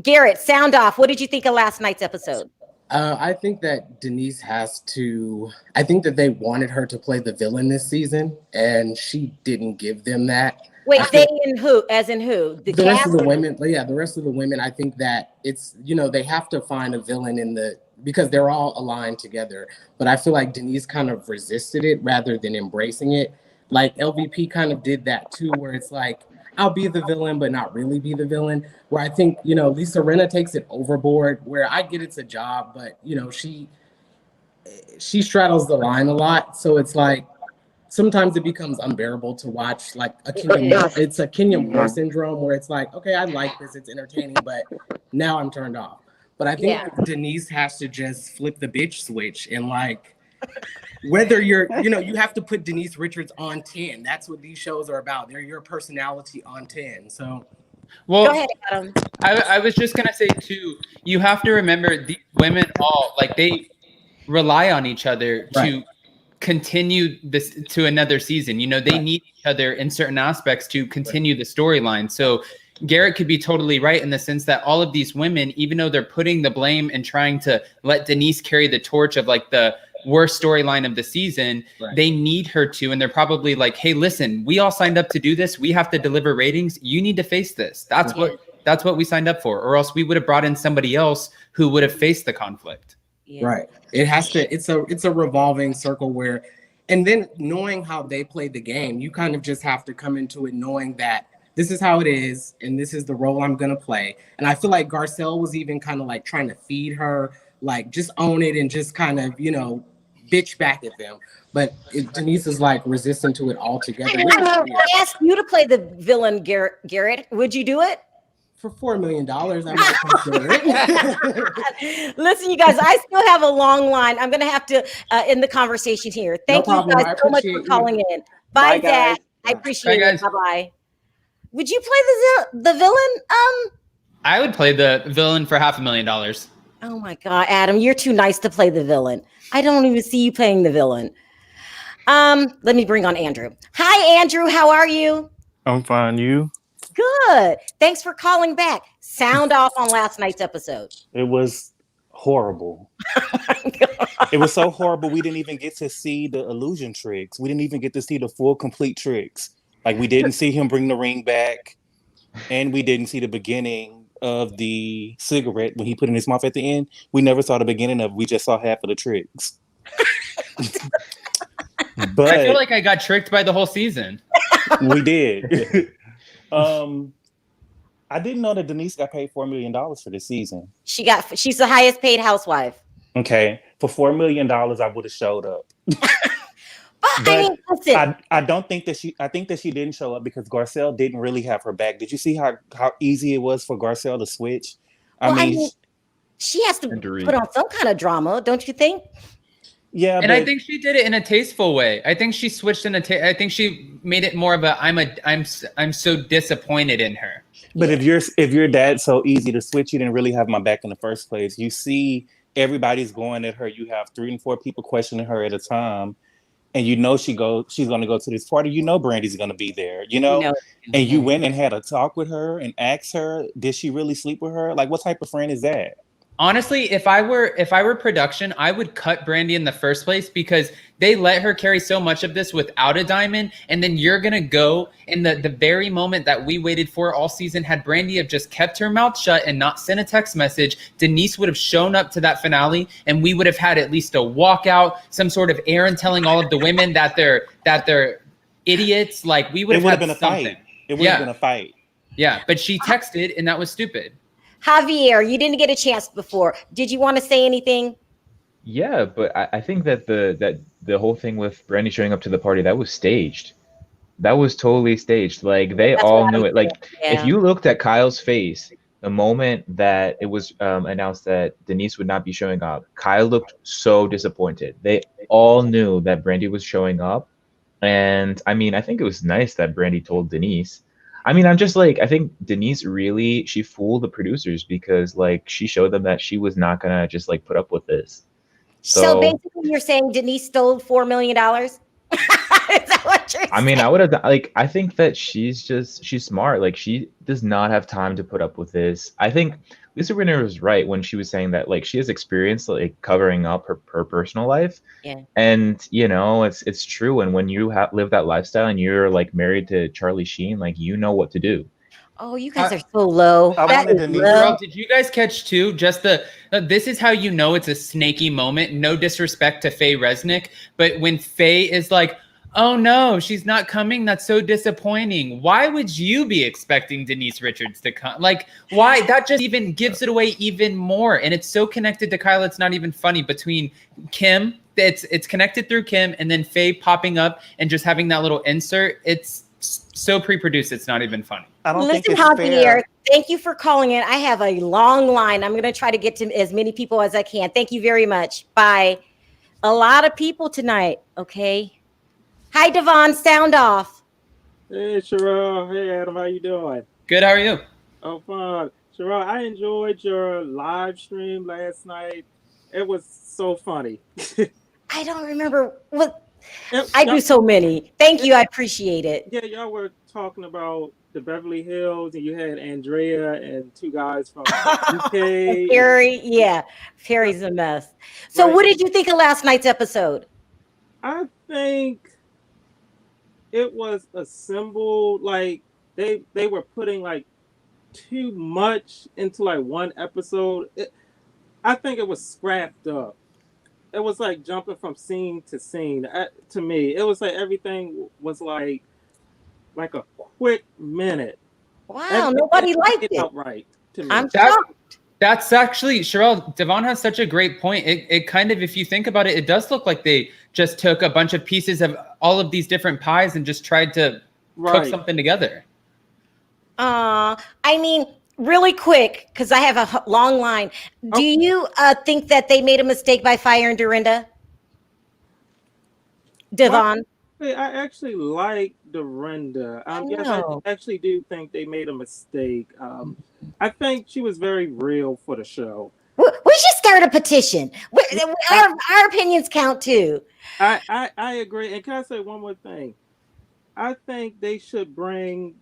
A: Garrett, sound off. What did you think of last night's episode?
M: I think that Denise I think that they wanted her to play the villain this season, and she didn't give them that.
A: Wait, they in who? As in who?
M: The rest of the women. Yeah, the rest of the women. I think that it's, they have to find a villain because they're all aligned together. But I feel like Denise kind of resisted it rather than embracing it. Like LVP kind of did that too, where it's like, I'll be the villain, but not really be the villain. Where I think, Lisa Rinna takes it overboard, where I get it's a job, but, she straddles the line a lot. So it's like, sometimes it becomes unbearable to watch, like it's a Kenya Moore syndrome, where it's like, okay, I like this, it's entertaining, but now I'm turned off. But I think Denise has to just flip the bitch switch and like, whether you have to put Denise Richards on 10. That's what these shows are about. They're your personality on 10. So,
A: go ahead, Adam.
B: I was just gonna say too. You have to remember the women all they rely on each other to continue this to another season. They need each other in certain aspects to continue the storyline. So Garrett could be totally right in the sense that all of these women, even though they're putting the blame and trying to let Denise carry the torch of like the worst storyline of the season, they need her to, and they're probably like, hey, listen, we all signed up to do this. We have to deliver ratings. You need to face this. That's what we signed up for, or else we would have brought in somebody else who would have faced the conflict.
M: Right. It has to, it's a revolving circle where And then knowing how they played the game, you kind of just have to come into it knowing that this is how it is and this is the role I'm going to play. And I feel like Garcelle was even kind of like trying to feed her, like just own it and just kind of, bitch back at them. But Denise is like resistant to it altogether. Which is weird.
A: I asked you to play the villain, Garrett. Would you do it?
M: For $4 million, I might consider it.
A: Listen, you guys, I still have a long line. I'm going to have to end the conversation here. Thank you guys so much for calling in. Bye, Zach. I appreciate it. Bye-bye. Would you play the villain?
B: I would play the villain for $500,000.
A: Oh my God, Adam, you're too nice to play the villain. I don't even see you playing the villain. Let me bring on Andrew. Hi, Andrew. How are you?
N: I'm fine. You?
A: Good. Thanks for calling back. Sound off on last night's episode.
N: It was horrible. It was so horrible. We didn't even get to see the illusion tricks. We didn't even get to see the full, complete tricks. Like, we didn't see him bring the ring back, and we didn't see the beginning of the cigarette when he put in his mouth at the end. We never saw the beginning of it. We just saw half of the tricks. But
B: I feel like I got tricked by the whole season.
N: We did. I didn't know that Denise got paid $4 million for this season.
A: She's the highest paid housewife.
N: Okay. For $4 million, I would have showed up.
A: But I mean, listen.
N: I don't think that I think that she didn't show up because Garcelle didn't really have her back. Did you see how easy it was for Garcelle to switch? I mean,
A: she has to put on some kind of drama, don't you think?
N: Yeah,
B: and I think she did it in a tasteful way. I think she switched in I think she made it more of a I'm so disappointed in her.
N: But if your dad's so easy to switch, you didn't really have my back in the first place. You see, everybody's going at her. You have 3 and 4 people questioning her at a time, and you know she's going to go to this party. You know Brandy's going to be there. And you went and had a talk with her and asked her, did she really sleep with her? Like, what type of friend is that?
B: Honestly, if I were production, I would cut Brandy in the first place because they let her carry so much of this without a diamond, and then you're gonna go in the very moment that we waited for all season. Had Brandy have just kept her mouth shut and not sent a text message, Denise would have shown up to that finale, and we would have had at least a walkout, some sort of Aaron telling all of the women that they're idiots. Like, we would have
N: been
B: something.
N: A fight. It would have been a fight.
B: Yeah, but she texted, and that was stupid.
A: Javier, you didn't get a chance before. Did you want to say anything?
O: Yeah, but I think that the whole thing with Brandy showing up to the party, that was staged. That was totally staged. Like, they all knew it. Like, if you looked at Kyle's face the moment that it was announced that Denise would not be showing up, Kyle looked so disappointed. They all knew that Brandy was showing up. And I mean, I think it was nice that Brandy told Denise. I mean, I'm just like, I think Denise really, she fooled the producers because, like, she showed them that she was not gonna just like put up with this.
A: So basically, you're saying Denise stole $4 million? Is that what you're saying?
O: I mean, I would have like, I think that she's smart. Like, she does not have time to put up with this. I think Lisa Rinna was right when she was saying that, like, she has experience like covering up her personal life.
A: Yeah.
O: And it's true. And when you live that lifestyle and you're like married to Charlie Sheen, like, you know what to do.
A: Oh, you guys are so low.
B: Girl, did you guys catch too? Just this is how you know it's a snaky moment. No disrespect to Faye Resnick, but when Faye is like, oh no, she's not coming. That's so disappointing. Why would you be expecting Denise Richards to come? Like, why? That just even gives it away even more. And it's so connected to Kyle. It's not even funny. Between Kim, it's connected through Kim, and then Faye popping up and just having that little insert. It's so pre-produced. It's not even funny.
A: Listen, Javier, thank you for calling in. I have a long line. I'm going to try to get to as many people as I can. Thank you very much. Bye. A lot of people tonight. Okay. Hi, Devon. Sound off.
P: Hey, Sharrell. Hey, Adam. How you doing?
B: Good. How are you?
P: Oh, fine. Sharrell, I enjoyed your live stream last night. It was so funny.
A: I don't remember what. I do so many. Thank you. I appreciate it.
P: Yeah, y'all were talking about the Beverly Hills, and you had Andrea and 2 guys from UK.
A: Perry, yeah. Perry's a mess. So what did you think of last night's episode?
P: I think it was a symbol. Like, they were putting like too much into like one episode. I think it was scrapped up. it was like jumping from scene to scene. To me, it was like everything was like a quick minute.
A: Wow, nobody liked it.
P: Outright to me.
A: I'm shocked.
B: That's actually, Sharrell, Devon has such a great point. It kind of, if you think about it, it does look like they just took a bunch of pieces of all of these different pies and just tried to cook something together.
A: I mean, really quick, because I have a long line. Do you think that they made a mistake by firing Dorinda? Devon?
P: I actually like Dorinda. Yes, I actually do think they made a mistake. I think she was very real for the show.
A: We should start a petition. Our opinions count too.
P: I agree. And can I say one more thing? I think they should bring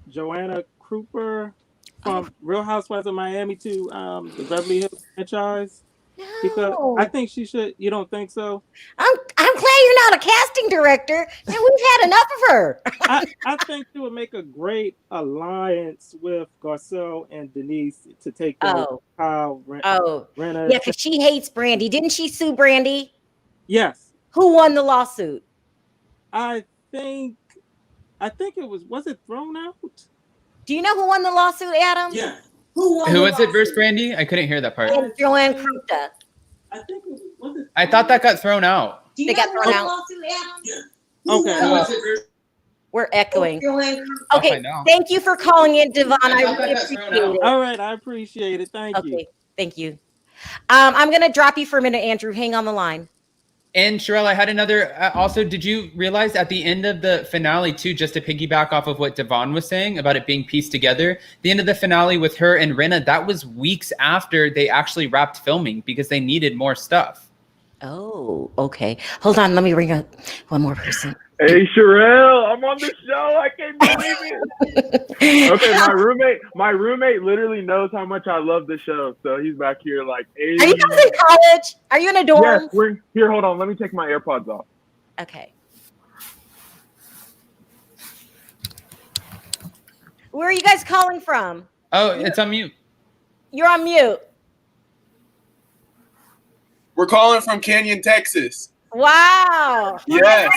P: Joanna Krupa from Real Housewives of Miami to the Beverly Hills franchise. Because I think she should. You don't think so?
A: I'm glad you're not a casting director, and we've had enough of her.
P: I think it would make a great alliance with Garcelle and Denise to take Kyle Rinna.
A: Yeah, because she hates Brandy. Didn't she sue Brandy?
P: Yes.
A: Who won the lawsuit?
P: I think it was it thrown out?
A: Do you know who won the lawsuit, Adam?
P: Yeah.
B: Who was it versus Brandy? I couldn't hear that part.
A: Joanne Krupa.
P: I think it was it.
B: I thought that got thrown out.
A: They got thrown out.
P: Okay.
A: We're echoing. Okay, thank you for calling in, Devon. I really appreciate it.
P: All right, I appreciate it. Thank you.
A: Okay, thank you. I'm going to drop you for a minute, Andrew. Hang on the line.
B: And Sharrell, I had another. Also, did you realize at the end of the finale too, just to piggyback off of what Devon was saying about it being pieced together, the end of the finale with her and Rinna, that was weeks after they actually wrapped filming because they needed more stuff.
A: Oh, okay. Hold on, let me ring up one more person.
Q: Hey, Sharrell, I'm on the show. I can't believe it. Okay, my roommate literally knows how much I love the show, so he's back here like, hey.
A: Are you guys in college? Are you in a dorm?
Q: Yes, we're here. Hold on, let me take my AirPods off.
A: Okay. Where are you guys calling from?
B: Oh, it's on mute.
A: You're on mute.
R: We're calling from Canyon, Texas.
A: Wow.
R: Yes.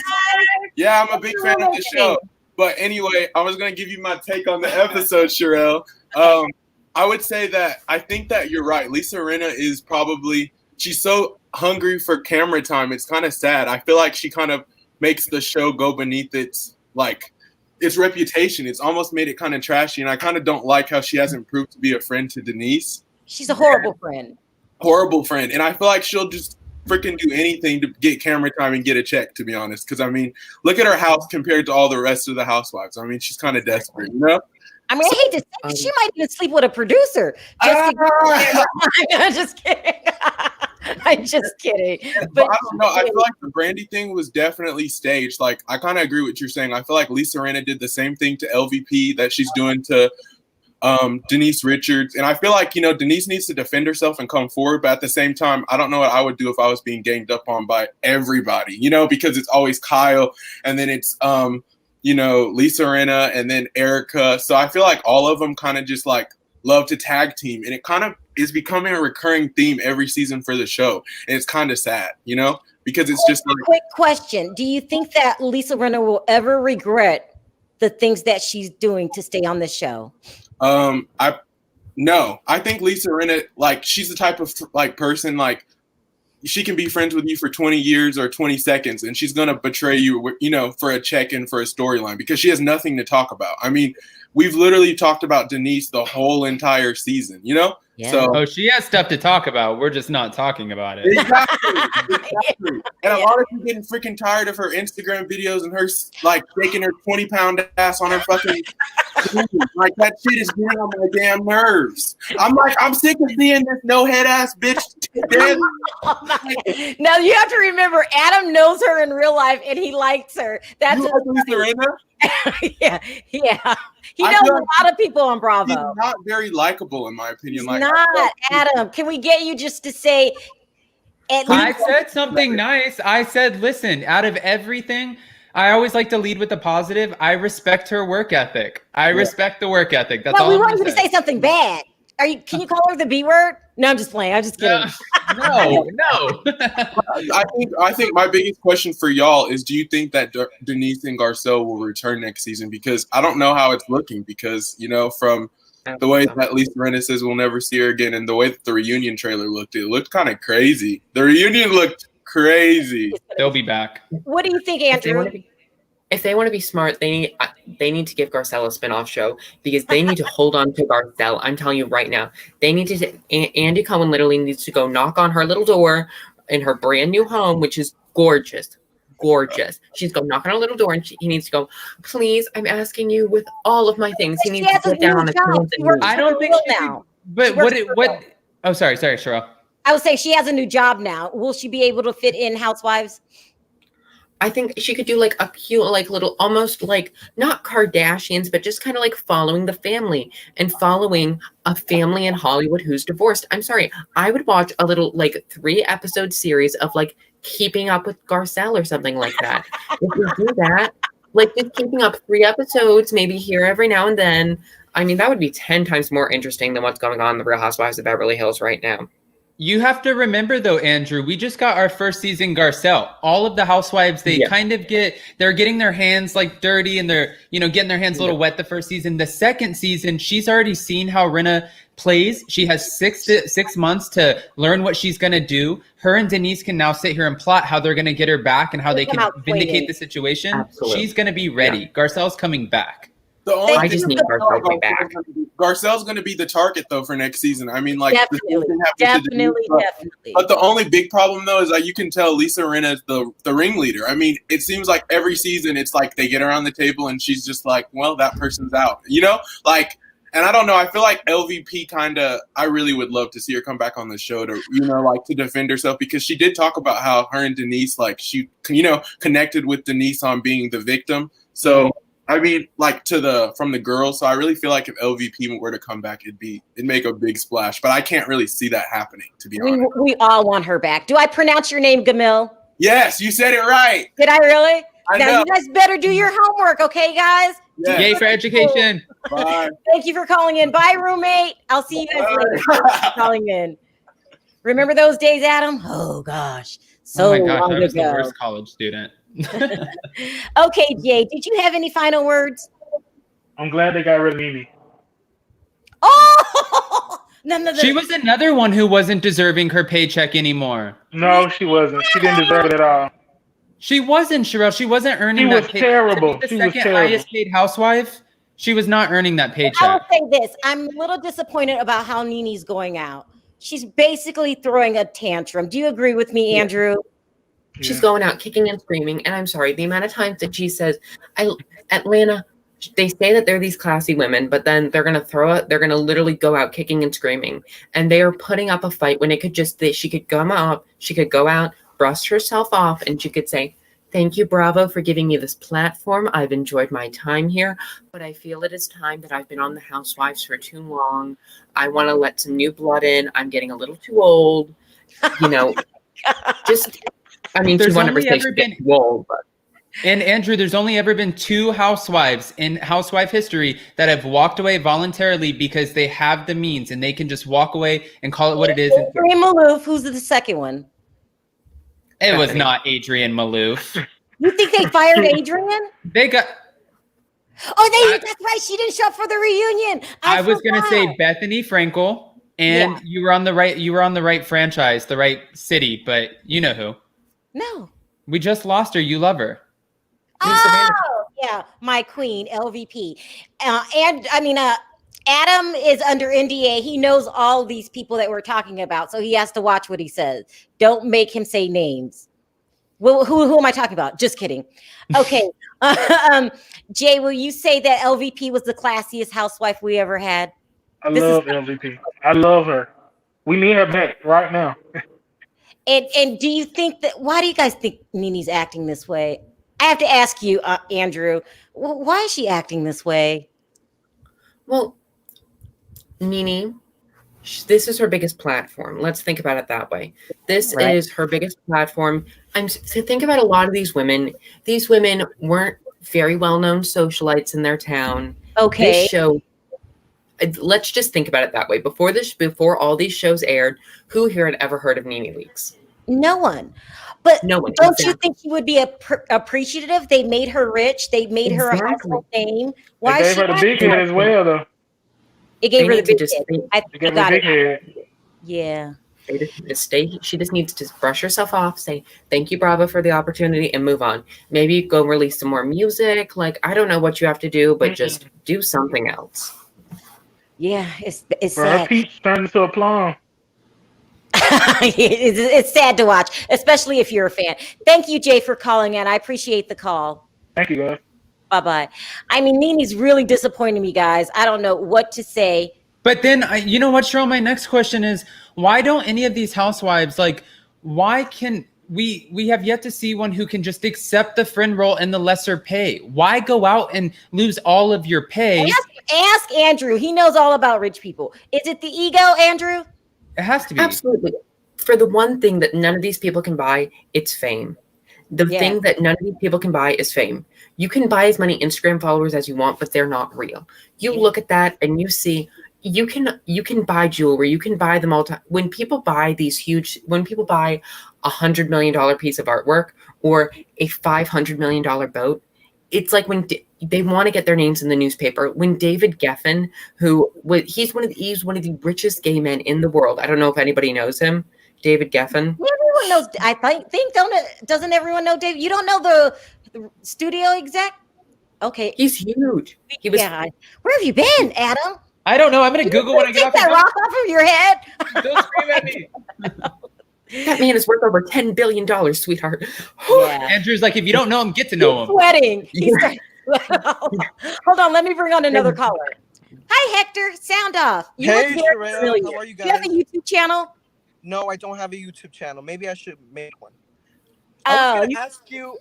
R: Yeah, I'm a big fan of the show. But anyway, I was going to give you my take on the episode, Sharrell. I would say that I think that you're right. Lisa Rinna is probably, she's so hungry for camera time. It's kind of sad. I feel like she kind of makes the show go beneath its reputation. It's almost made it kind of trashy. And I kind of don't like how she hasn't proved to be a friend to Denise.
A: She's a horrible friend.
R: Horrible friend. And I feel like she'll just freaking do anything to get camera time and get a check, to be honest. Because, I mean, look at her house compared to all the rest of the housewives. I mean, she's kind of desperate, you know?
A: I mean, I hate to say it, she might even sleep with a producer. I'm just kidding. I'm just kidding. But
R: I don't know. I feel like the Brandy thing was definitely staged. Like, I kind of agree with what you're saying. I feel like Lisa Rinna did the same thing to LVP that she's doing to Denise Richards. And I feel like, you know, Denise needs to defend herself and come forward. But at the same time, I don't know what I would do if I was being ganged up on by everybody, you know, because it's always Kyle and then it's, you know, Lisa Rinna and then Erica. So I feel like all of them kind of just like love to tag team. And it kind of is becoming a recurring theme every season for the show. And it's kind of sad, you know, because it's just like.
A: Quick question. Do you think that Lisa Rinna will ever regret the things that she's doing to stay on the show?
R: No, I think Lisa Rinna, like, she's the type of like person, like, she can be friends with you for 20 years or 20 seconds and she's going to betray you, you know, for a check-in for a storyline because she has nothing to talk about. I mean, we've literally talked about Denise the whole entire season, you know?
B: Yeah.
R: So
B: she has stuff to talk about. We're just not talking about it.
R: Exactly. And a lot of people getting freaking tired of her Instagram videos and her like shaking her 20-pound ass on her fucking like that shit is getting on my damn nerves. I'm like, I'm sick of seeing this no head ass bitch.
A: Now you have to remember, Adam knows her in real life and he likes her. That's
R: Lisa Rinna?
A: yeah. He knows a lot of people on Bravo.
R: He's not very likable, in my opinion.
A: He's not, Adam. Can we get you just to say?
B: I said something nice. I said, listen, out of everything, I always like to lead with the positive. I respect her work ethic. I respect the work ethic. That's all.
A: We want you to say something bad. Can you call her the B word? No, I'm just playing. I'm just kidding.
B: No.
R: I think my biggest question for y'all is: do you think that Denise and Garcelle will return next season? Because I don't know how it's looking. Because from the way that Lisa Rinna says we'll never see her again, and the way that the reunion trailer looked, it looked kind of crazy. The reunion looked crazy.
B: They'll be back.
A: What do you think, Andrew?
C: If they want to be smart, they need to give Garcelle a spinoff show because they need to hold on to Garcelle. I'm telling you right now, they need to. Andy Cohen literally needs to go knock on her little door in her brand new home, which is gorgeous. She's going to knock on her little door, and he needs to go. Please, I'm asking you with all of my things. He needs to get down on his hands and knees.
B: I don't think she now. But what? Oh, sorry, Sharrell.
A: I would say she has a new job now. Will she be able to fit in Housewives?
C: I think she could do like a cute, like little, almost like not Kardashians, but just kind of like following the family and following a family in Hollywood who's divorced. I'm sorry. I would watch a little like 3-episode series of like Keeping Up with Garcelle or something like that. If you do that, like just keeping up 3 episodes, maybe here every now and then. I mean, that would be 10 times more interesting than what's going on in the Real Housewives of Beverly Hills right now.
B: You have to remember, though, Andrew, we just got our first season Garcelle. All of the housewives, they're getting their hands like dirty and they're, getting their hands a little wet the first season. The second season, she's already seen how Rinna plays. She has 6 months to learn what she's going to do. Her and Denise can now sit here and plot how they're going to get her back and how they can vindicate the situation. Absolutely. She's going to be ready. Yeah. Garcelle's coming back.
C: I just need Garcelle back.
R: Garcelle's going to be the target, though, for next season. I mean, like,
A: definitely.
R: But the only big problem, though, is that you can tell Lisa Rinna is the ringleader. I mean, it seems like every season it's like they get around the table and she's just like, well, that person's out, Like, and I don't know. I feel like LVP I really would love to see her come back on the show to, like to defend herself because she did talk about how her and Denise, like, she, connected with Denise on being the victim. So. I mean, like from the girls. So I really feel like if LVP were to come back, it'd make a big splash. But I can't really see that happening, to be honest.
A: We all want her back. Do I pronounce your name, Gamil?
R: Yes, you said it right.
A: Did I really?
R: I
A: now
R: know.
A: You guys better do your homework, okay, guys?
R: Yeah.
B: Yay for education.
R: Bye.
A: Thank you for calling in. Bye, roommate. I'll see you guys later. Calling in. Remember those days, Adam? Oh gosh,
B: oh my gosh,
A: long
B: I was
A: ago.
B: the worst college student.
A: Okay, Jay, did you have any final words?
E: I'm glad they got rid of Nene.
A: Oh,
B: she was another one who wasn't deserving her paycheck anymore.
E: No, she wasn't. She didn't deserve it at all.
B: She wasn't, Sharrell. She wasn't earning that paycheck.
E: Terrible.
B: The second highest paid housewife, she was not earning that paycheck.
A: I will say this. I'm a little disappointed about how Nene's going out. She's basically throwing a tantrum. Do you agree with me, Andrew?
C: She's going out kicking and screaming. And I'm sorry, the amount of times that she says, Atlanta, they say that they're these classy women, but then they're going to literally go out kicking and screaming. And they are putting up a fight when it could she could go out, brush herself off, and she could say, thank you, Bravo, for giving me this platform. I've enjoyed my time here, but I feel it is time that I've been on the Housewives for too long. I want to let some new blood in. I'm getting a little too old.
B: There's only ever been old, but. And Andrew, there's only ever been 2 housewives in housewife history that have walked away voluntarily because they have the means and they can just walk away and call it what it is.
A: Adrienne Maloof, who's the second one?
B: It was not Adrienne Maloof.
A: You think they fired Adrienne?
B: They got.
A: That's right. She didn't show up for the reunion.
B: I was going to say Bethany Frankel, and you were on the right. You were on the right franchise, the right city, but you know who?
A: No.
B: We just lost her. You love her.
A: Oh, yeah, my queen, LVP. Adam is under NDA. He knows all these people that we're talking about, so he has to watch what he says. Don't make him say names. Well, who am I talking about? Just kidding. Okay. Jay, will you say that LVP was the classiest housewife we ever had?
E: I love LVP. I love her. We need her back right now.
A: And do you think why do you guys think Nene's acting this way? I have to ask you, Andrew, why is she acting this way?
C: Well, Nene, this is her biggest platform. Let's think about it that way. This is her biggest platform. So think about a lot of these women. These women weren't very well-known socialites in their town.
A: Okay.
C: This show, let's just think about it that way. Before all these shows aired, who here had ever heard of Nene Leakes?
A: No one. But
C: No one.
A: don't you think he would be appreciative? They made her rich. They made her a household name. Why
E: They gave
A: she
E: her the
A: not?
E: big head as well, though.
A: It gave her the
C: need to
A: big
C: just
A: head.
C: think-
A: I
E: They gave her
A: got
E: the
A: it.
E: big head.
A: Yeah.
C: They just need to stay. She just needs to brush herself off, say thank you, Bravo, for the opportunity, and move on. Maybe go release some more music. Like, I don't know what you have to do, but just do something else.
A: Yeah, it's
E: Bro, her
A: sad.
E: peach turned into a plum.
A: It's sad to watch, especially if you're a fan. Thank you, Jay, for calling in. I appreciate the call.
E: Thank you, guys.
A: Bye-bye. I mean, Nene's really disappointing me, guys. I don't know what to say.
B: But then, you know what, Sharrell? My next question is, why don't any of these housewives, like, why can we have yet to see one who can just accept the friend role and the lesser pay? Why go out and lose all of your pay?
A: Ask Andrew. He knows all about rich people. Is it the ego, Andrew?
B: It has to be.
C: Absolutely. For the one thing that none of these people can buy, it's fame. The thing that none of these people can buy is fame. You can buy as many Instagram followers as you want, but they're not real. You look at that and you see you can buy jewelry, you can buy them all time. When people buy $100 million piece of artwork or a $500 million boat, it's like when they want to get their names in the newspaper. When David Geffen, he's one of the richest gay men in the world. I don't know if anybody knows him. David Geffen.
A: Everyone knows. I think doesn't everyone know David? You don't know the studio exec? Okay,
C: he's huge.
A: Where have you been, Adam?
B: I don't know. I'm gonna Google when I get
A: Take
B: off.
A: that rock off of your head.
B: Don't scream at me.
C: That man is worth over $10 billion, sweetheart.
A: Yeah.
B: Andrew's like, if you don't know him, get to know him.
A: Sweating. Hold on, let me bring on another caller. Hi, Hector. Sound off. You
S: Hey,
A: look very
S: Sharrell.
A: familiar.
S: How are you
A: Do you have a
S: guys?
A: YouTube channel?
S: No, I don't have a YouTube channel. Maybe I should make one.
A: Oh,
S: I was gonna ask you,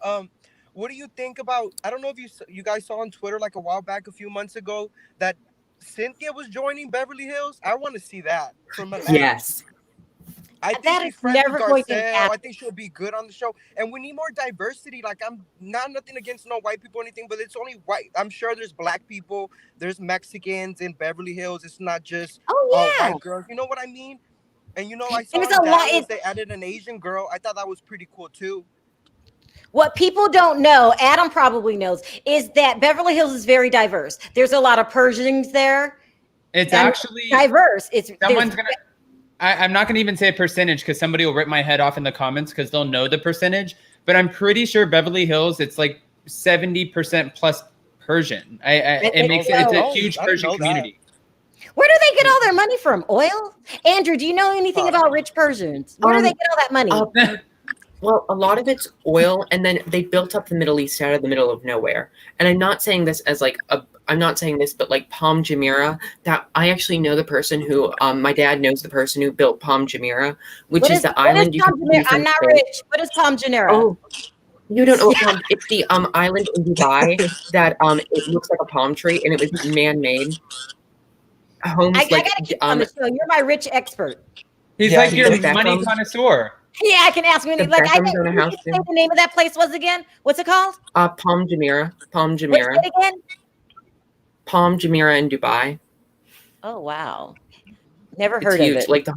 S: what do you think about? I don't know if you guys saw on Twitter like a while back, a few months ago, that Cynthia was joining Beverly Hills. I want to see that from Atlanta.
C: Yes.
S: I think
A: That
S: she's
A: is
S: friends
A: never
S: with
A: going to
S: Garcelle.
A: happen.
S: I think she'll be good on the show, and we need more diversity. Like, I'm not nothing against no white people or anything, but it's only white. I'm sure there's black people, there's Mexicans in Beverly Hills. It's not just white girls. You know what I mean? And I saw
A: There's
S: in
A: a lot-
S: Dallas they added an Asian girl. I thought that was pretty cool too.
A: What people don't know, Adam probably knows, is that Beverly Hills is very diverse. There's a lot of Persians there.
B: It's
A: and
B: actually
A: diverse.
B: Someone's gonna. I'm not gonna even say a percentage because somebody will rip my head off in the comments because they'll know the percentage. But I'm pretty sure Beverly Hills, it's like 70% plus Persian. It's a huge Persian community.
A: Where do they get all their money from? Oil? Andrew, do you know anything about rich Persians? Where do they get all that money?
C: Well, a lot of it's oil, and then they built up the Middle East out of the middle of nowhere. And I'm not saying this as I'm not saying this, but like Palm Jumeirah, that I actually know the person who, my dad knows the person who built Palm Jumeirah, which is the island you can use
A: I'm
C: in
A: not
C: Spain.
A: rich. What is Palm Jumeirah?
C: Oh, you don't know. It's the island in Dubai that it looks like a palm tree, and it was man-made. Homes
A: I gotta keep on the show. You're my rich expert.
B: He's
C: Yeah,
B: like your
C: he's
B: money
C: Beckham.
B: connoisseur.
A: Yeah, I can ask me.
C: The
A: Like, I
C: Beckhams
A: didn't
C: own a house
A: say the name of that place was again. What's it called?
C: Palm Jumeirah. Palm
A: What's
C: Jumeirah.
A: it again?
C: Palm Jumeirah in Dubai.
A: Oh wow, never
C: It's
A: heard
C: huge.
A: of it.
C: Like the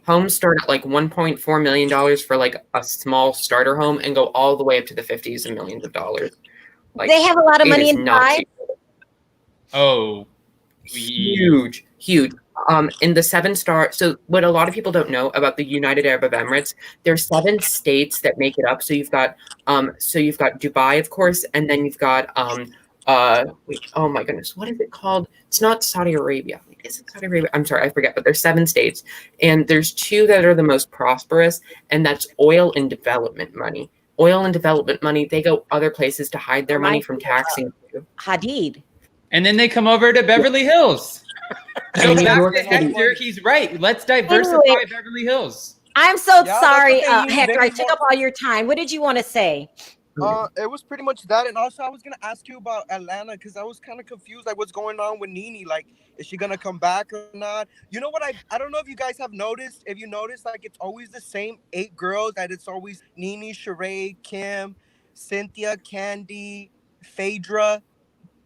C: homes start at like $1.4 million for like a small starter home and go all the way up to the 50s and millions of dollars. Like,
A: They have a lot of
C: it
A: money
C: is
A: in
C: not
A: Dubai.
C: cheap.
B: Oh,
C: Huge. In the 7-star, so what a lot of people don't know about the United Arab Emirates, there's 7 states that make it up. So you've got Dubai, of course, and then you've got wait, oh my goodness, what is it called? It's not Saudi Arabia. Wait, is it Saudi Arabia? I'm sorry, I forget, but there's 7 states, and there's 2 that are the most prosperous, and that's oil and development money. Oil and development money, they go other places to hide their money from taxing.
A: Hadid.
B: And then they come over to Beverly Hills. So
C: And New
B: back
C: York
B: to
C: City.
B: Hector, he's right. Let's diversify
A: Anyway.
B: Beverly Hills.
A: I'm so
S: Yeah,
A: sorry,
S: that's what they need.
A: Hector.
S: They
A: I
S: need
A: took
S: more-
A: up all your time. What did you want to say?
S: It was pretty much that, and also I was gonna ask you about Atlanta because I was kind of confused, like what's going on with Nene. Like, is she gonna come back or not? You know what? I don't know if you guys have noticed. If you notice, like it's always the same 8 girls. That it's always Nene, Sheree, Kim, Cynthia, Candy, Phaedra.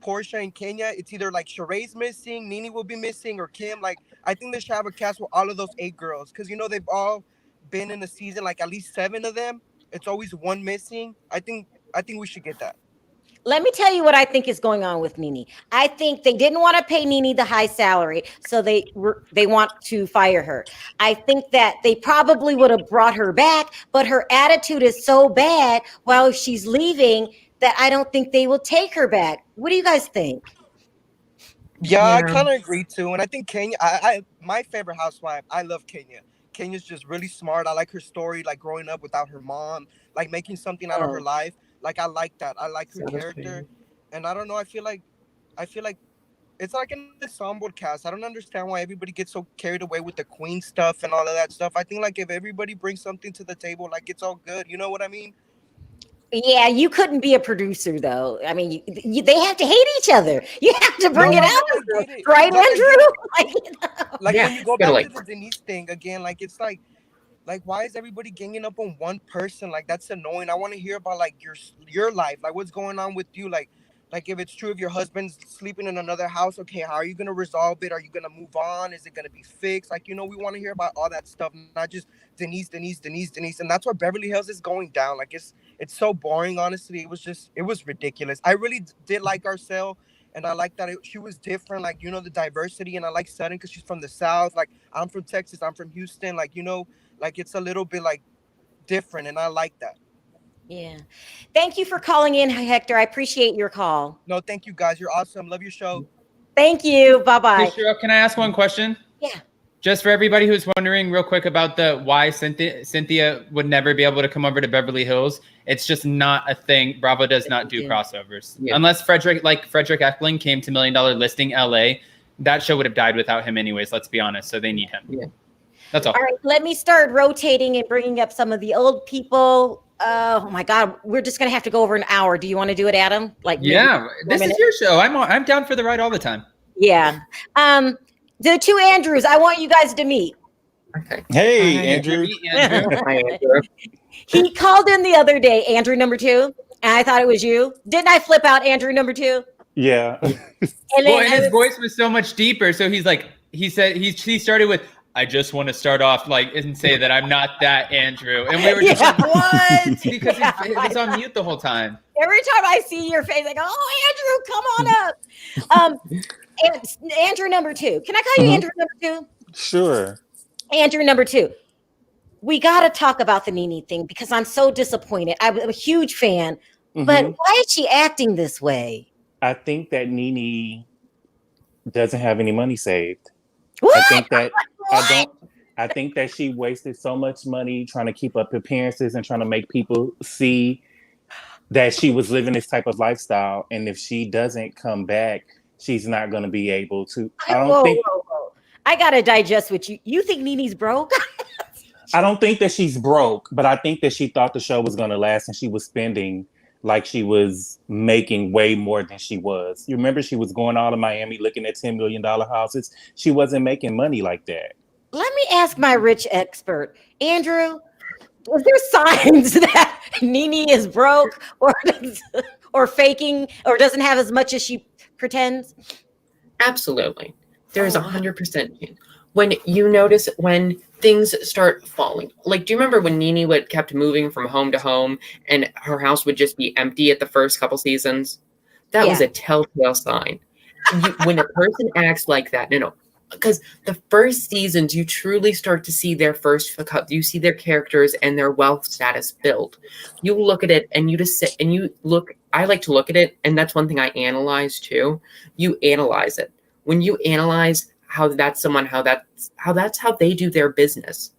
S: Portia and Kenya, it's either like Sheree's missing, Nene will be missing, or Kim. Like, I think they should have a cast with all of those 8 girls, because they've all been in the season, like at least 7 of them. It's always one missing. I think we should get that.
A: Let me tell you what I think is going on with Nene. I think they didn't want to pay Nene the high salary, so they want to fire her. I think that they probably would have brought her back, but her attitude is so bad while she's leaving that I don't think they will take her back. What do you guys think?
S: Yeah, I kind of agree too. And I think Kenya, my favorite housewife, I love Kenya. Kenya's just really smart. I like her story, like growing up without her mom, like making something out of her life. Like, I like that. I like her character. And I don't know, I feel like it's like an ensemble cast. I don't understand why everybody gets so carried away with the queen stuff and all of that stuff. I think like if everybody brings something to the table, like it's all good. You know what I mean?
A: Yeah, you couldn't be a producer though. I mean, they have to hate each other. You have to bring it out, right, Andrew?
S: Like when you go back to the Denise thing again, like it's like why is everybody ganging up on one person? Like, that's annoying. I want to hear about like your life, like what's going on with you, like if it's true, if your husband's sleeping in another house, okay, how are you gonna resolve it? Are you gonna move on? Is it gonna be fixed? Like, we want to hear about all that stuff, not just Denise. And that's why Beverly Hills is going down. Like, it's so boring, honestly. It was ridiculous. I really did like Arcel, and I like that she was different, like, the diversity. And I like Sutton because she's from the South. Like, I'm from Texas, I'm from Houston, like, like it's a little bit like different, and I like that.
A: Yeah. Thank you for calling in, Hector. I appreciate your call.
S: No, thank you guys. You're awesome. Love your show.
A: Thank you. Bye-bye.
B: Hey, Sharrell, can I ask one question?
A: Yeah.
B: Just for everybody who's wondering real quick about why Cynthia would never be able to come over to Beverly Hills. It's just not a thing. Bravo does not do crossovers. Yeah. Unless Frederick Eckling came to $1 Million Listing LA. That show would have died without him anyways, let's be honest. So they need him. Yeah. That's all.
A: All right, let me start rotating and bringing up some of the old people. Oh my God, we're just gonna have to go over an hour. Do you want to do it, Adam?
B: Yeah, this is your show. I'm down for the ride all the time.
A: Yeah. The 2 Andrews, I want you guys to meet.
C: Okay.
N: Hey, Andrew.
C: Hi, Andrew.
A: He called in the other day, Andrew number 2, and I thought it was you. Didn't I flip out Andrew number 2?
N: Yeah.
A: And
B: his voice was so much deeper. So he started with, I just want to start off and say that I'm not that Andrew. And we were just like, what? Because it was on mute the whole time.
A: Every time I see your face, I go, oh, Andrew, come on up. And Andrew number 2. Can I call you Andrew number 2?
N: Sure.
A: Andrew number 2. We got to talk about the Nene thing because I'm so disappointed. I'm a huge fan. But why is she acting this way?
N: I think that Nene doesn't have any money saved.
A: What?
N: I think that she wasted so much money trying to keep up appearances and trying to make people see that she was living this type of lifestyle. And if she doesn't come back, she's not going to be able to.
A: Whoa. I got to digest with you. You think Nene's broke?
N: I don't think that she's broke, but I think that she thought the show was going to last and she was spending like she was making way more than she was. You remember she was going out of Miami looking at $10 million houses. She wasn't making money like that.
A: Let me ask my rich expert, Andrew, is there signs that Nene is broke or faking or doesn't have as much as she pretends?
C: Absolutely. There's 100%. When you notice when things start falling, like, do you remember when Nene kept moving from home to home and her house would just be empty at the first couple seasons? That was a telltale sign. When a person acts like that, because the first seasons, you truly start to see their you see their characters and their wealth status build. You look at it and you just sit and you look. I like to look at it, and that's one thing I analyze too. You analyze it. When you analyze how that's how they do their business.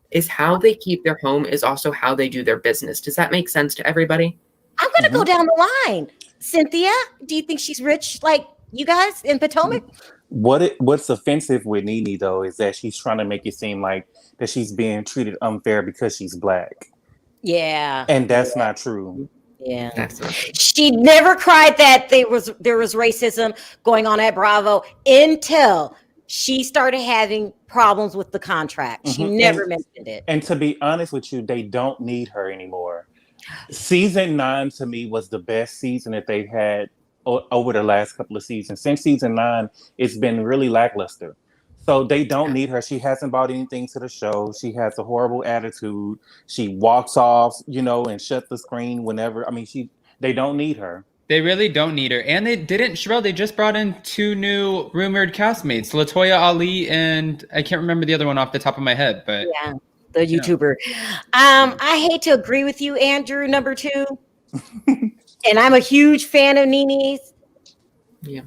C: Is how they keep their home is also how they do their business. Does that make sense to everybody?
A: I'm going to go down the line. Cynthia, do you think she's rich like you guys in Potomac?
N: What's offensive with Nene, though, is that she's trying to make it seem like that she's being treated unfair because she's Black.
A: Yeah.
N: And that's not true.
A: Yeah. She never cried that there was racism going on at Bravo until she started having problems with the contract. She never mentioned it.
N: And to be honest with you, they don't need her anymore. Season 9 to me was the best season that they had over the last couple of seasons. Since season 9, it's been really lackluster. So they don't need her. She hasn't brought anything to the show. She has a horrible attitude. She walks off, and shut the screen whenever. I mean, they don't need her.
B: They really don't need her. And they didn't, Sharrell, they just brought in 2 new rumored castmates, LaToya Ali and I can't remember the other one off the top of my head, but
A: yeah, the YouTuber. I hate to agree with you, Andrew, number 2. And I'm a huge fan of Nene's.
C: Yeah.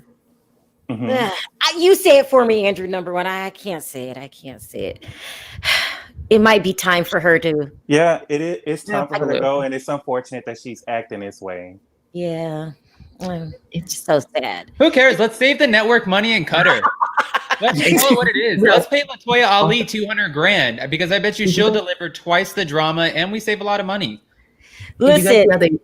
N: Mm-hmm.
A: You say it for me, Andrew, number 1. I can't say it. It might be time for her to.
N: Yeah, it is. It's time for her to go, and it's unfortunate that she's acting this way.
A: Yeah. It's so sad.
B: Who cares? Let's save the network money and cut her. Let's call it what it is. Let's pay LaToya Ali $200,000 because I bet you she'll deliver twice the drama and we save a lot of money.
A: Listen.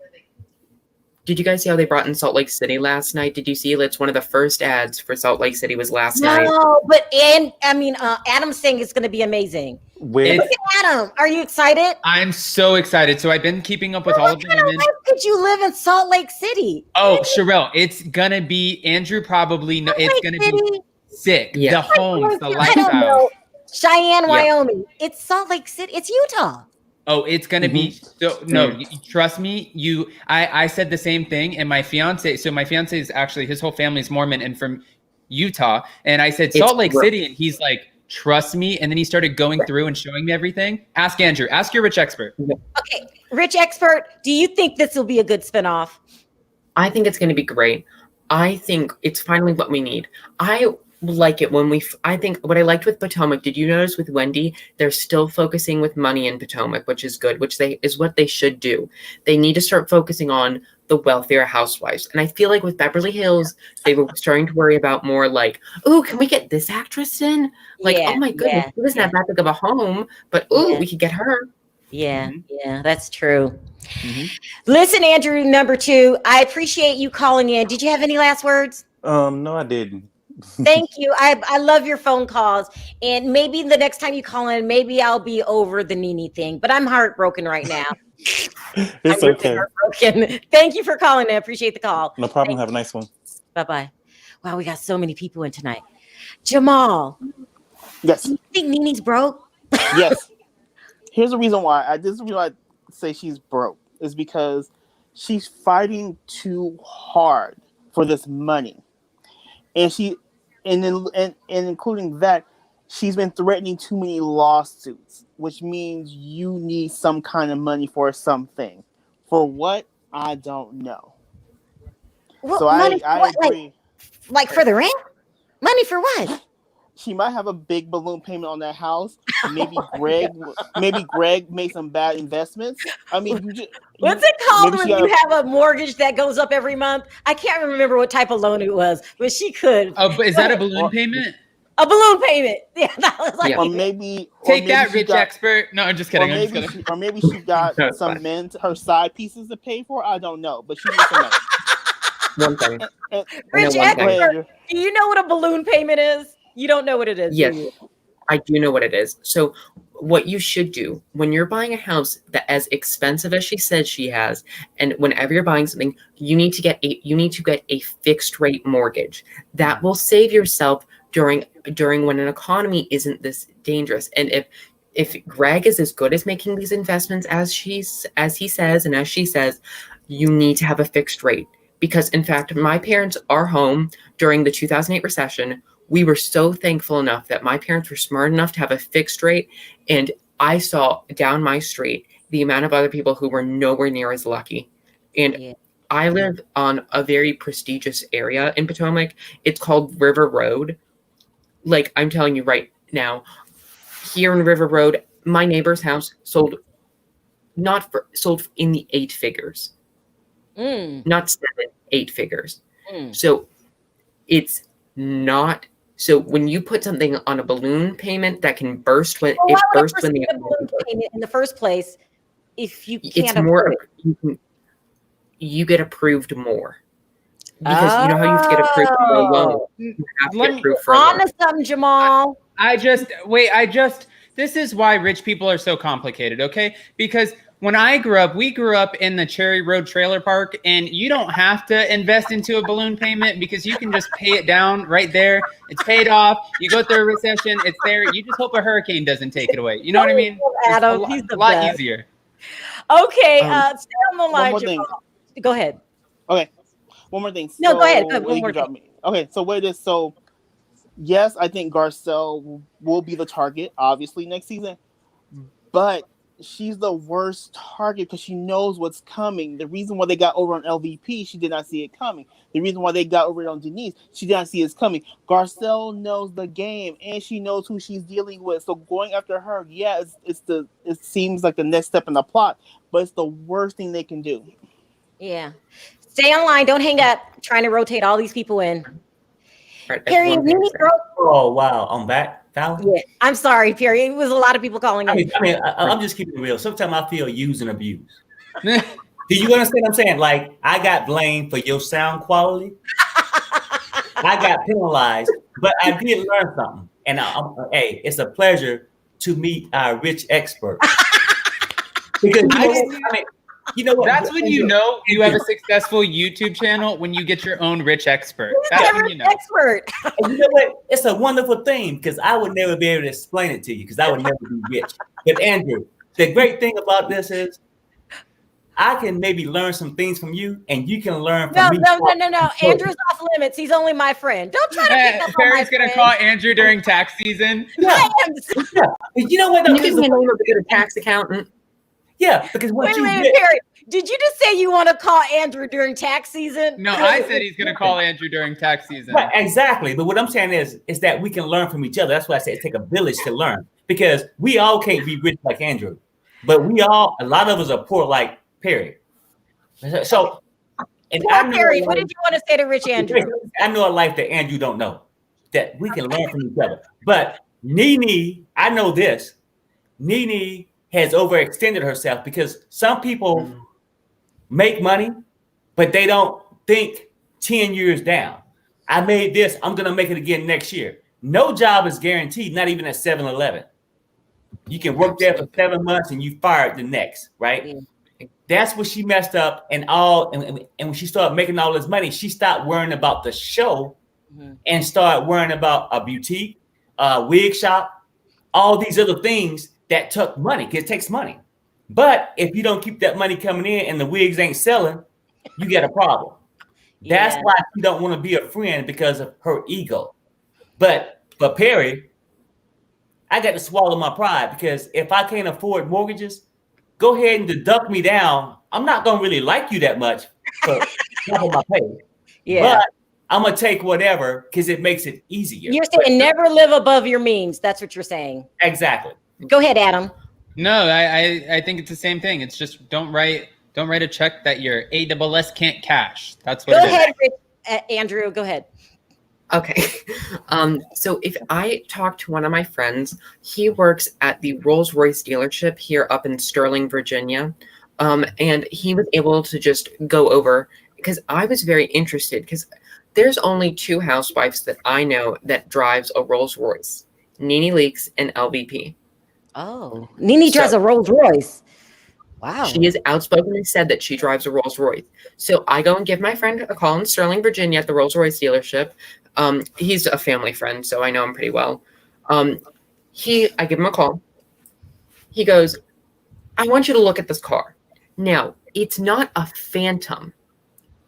C: Did you guys see how they brought in Salt Lake City last night? Did you see it's one of the first ads for Salt Lake City was last night?
A: No, but Adam's saying it's going to be amazing. Look at Adam. Are you excited?
B: I'm so excited. So I've been keeping up with all of the women.
A: Why could you live in Salt Lake City?
B: Oh, Sharrell, it's gonna be Andrew. Probably no. It's gonna be sick.
C: Yeah.
B: The homes, the
A: I don't
B: lifestyle.
A: know. Cheyenne, Wyoming. It's Salt Lake City. It's Utah.
B: Oh, it's gonna be so. No, trust me. I said the same thing, and my fiance. So my fiance is actually his whole family is Mormon and from Utah, and I said Salt Lake City, and he's like, trust me. And then he started going through and showing me everything. Ask Andrew. Ask your rich expert.
A: Okay, rich expert. Do you think this will be a good spinoff?
C: I think it's going to be great. I think it's finally what we need. I like it when I think what I liked with Potomac, did you notice with Wendy, they're still focusing with money in Potomac, which is good, which is what they should do. They need to start focusing on the wealthier housewives. And I feel like with Beverly Hills, they were starting to worry about more like, oh, can we get this actress in? Like, oh my goodness, she doesn't have that big of a home, but we could get her.
A: Yeah, that's true. Listen, Andrew, number 2, I appreciate you calling in. Did you have any last words?
N: No, I didn't.
A: Thank you. I love your phone calls. And maybe the next time you call in, maybe I'll be over the Nene thing. But I'm heartbroken right now.
N: It's okay.
A: Heartbroken. Thank you for calling. I appreciate the call.
N: No problem. Have a nice one.
A: Bye-bye. Wow, we got so many people in tonight. Jamal.
D: Yes.
A: You think Nene's broke?
D: Yes. Here's the reason why. This is the reason why I say she's broke. Is because she's fighting too hard for this money. And including that, she's been threatening too many lawsuits, which means you need some kind of money for something. For what? I don't know.
A: Well,
D: so
A: money
D: I agree.
A: Like for the rent? Money for what?
D: She might have a big balloon payment on that house. Maybe Greg made some bad investments. I mean,
A: what's it called when you have a mortgage that goes up every month? I can't remember what type of loan it was, but she could.
B: Oh, but is that a balloon payment?
A: A balloon payment. Yeah, that was like.
D: Or maybe
B: take that, rich expert. No, I'm just kidding.
D: Or maybe she got some men, her side pieces to pay for. I don't know, but she needs some money.
C: One thing.
A: Rich expert, do you know what a balloon payment is? You don't know what it is.
C: Yes, I do know what it is. So what you should do when you're buying a house that as expensive as she says she has, and whenever you're buying something, you need to get a fixed rate mortgage. That will save yourself during when an economy isn't this dangerous. And if Greg is as good as making these investments as he says and as she says, you need to have a fixed rate. Because in fact, my parents are home during the 2008 recession. We were so thankful enough that my parents were smart enough to have a fixed rate. And I saw down my street the amount of other people who were nowhere near as lucky. And I live on a very prestigious area in Potomac. It's called River Road. Like I'm telling you right now, here in River Road, my neighbor's house sold in the 8 figures. Not 7, 8 figures. So it's not. So when you put something on a balloon payment that can burst when it bursts when the
A: balloon payment in the first place, if you can't
C: it's more you get approved more because you know how you have to get approved for a loan. You have to get approved for a loan.
A: On to something, Jamal.
B: This is why rich people are so complicated, okay? Because when I grew up, we grew up in the Cherry Road Trailer Park, and you don't have to invest into a balloon payment because you can just pay it down right there. It's paid off. You go through a recession, it's there. You just hope a hurricane doesn't take it away. You know what I mean?
A: Adam,
B: It's
A: he's the
B: a lot
A: best.
B: easier.
A: Okay, stay on the
D: One
A: line,
D: more thing.
A: Jamal. Go ahead.
D: Okay, one more thing.
A: No, go ahead.
D: So,
A: One
D: you
A: more
D: can drop me. Okay, so wait this. So, yes, I think Garcelle will be the target, obviously, next season. But she's the worst target because she knows what's coming. The reason why they got over on LVP, she did not see it coming. The reason why they got over it on Denise, she did not see it coming. Garcelle knows the game and she knows who she's dealing with. So going after her, yeah, it seems like the next step in the plot, but it's the worst thing they can do.
A: Yeah. Stay online. Don't hang up. Trying to rotate all these people in. Perry, Nene broke.
F: Oh wow, I'm back.
A: Yeah, I'm sorry, Perry. It was a lot of people calling in.
F: I'm just keeping it real. Sometimes I feel used and abused. Do you understand what I'm saying? Like, I got blamed for your sound quality. I got penalized, but I did learn something. And hey, it's a pleasure to meet our rich expert. Because you know what?
B: That's when you know you have a successful YouTube channel, when you get your own rich expert. That's when you know.
A: Expert.
F: And you know what? It's a wonderful thing because I would never be able to explain it to you because I would never be rich. But Andrew, the great thing about this is I can maybe learn some things from you, and you can learn from me.
A: No. Andrew's off limits. He's only my friend. Don't try to pick up on my
B: Perry's gonna
A: friend.
B: call Andrew during tax season.
F: Yeah. You know what?
C: You can name him a good tax accountant.
F: Yeah, because
A: Wait, Perry. Did you just say you want to call Andrew during tax season?
B: No, I said he's gonna call Andrew during tax season.
F: Right, exactly. But what I'm saying is that we can learn from each other. That's why I say it take a village to learn, because we all can't be rich like Andrew, but a lot of us are poor like Perry. So, and
A: Perry, what did you want to say to Rich Andrew?
F: I know a life that Andrew don't know, that we can learn from each other. But Nene, I know this. Nene has overextended herself because some people make money, but they don't think 10 years down. I made this, I'm going to make it again next year. No job is guaranteed, not even at 7-Eleven. You can work there for 7 months and you fired the next, right? Yeah. That's what she messed up and when she started making all this money, she stopped worrying about the show and started worrying about a boutique, a wig shop, all these other things that took money, because it takes money. But if you don't keep that money coming in and the wigs ain't selling, you get a problem. That's why she don't want to be a friend, because of her ego. But for Perry, I got to swallow my pride, because if I can't afford mortgages, go ahead and deduct me down. I'm not going to really like you that much for my pay. Yeah. But I'm going to take whatever because it makes it easier.
A: You're saying never live above your means. That's what you're saying.
F: Exactly.
A: Go ahead, Adam.
B: No, I think it's the same thing. It's just don't write a check that your AWS can't cash. That's what. Go
A: ahead, Andrew. Go ahead.
C: Okay. So if I talk to one of my friends, he works at the Rolls-Royce dealership here up in Sterling, Virginia. And he was able to just go over, because I was very interested, because there's only 2 housewives that I know that drives a Rolls-Royce, Nene Leakes and LVP.
A: Oh, Nene drives a Rolls-Royce. Wow.
C: She is outspoken and said that she drives a Rolls-Royce. So I go and give my friend a call in Sterling, Virginia at the Rolls-Royce dealership. He's a family friend, so I know him pretty well. I give him a call. He goes, I want you to look at this car. Now, it's not a Phantom.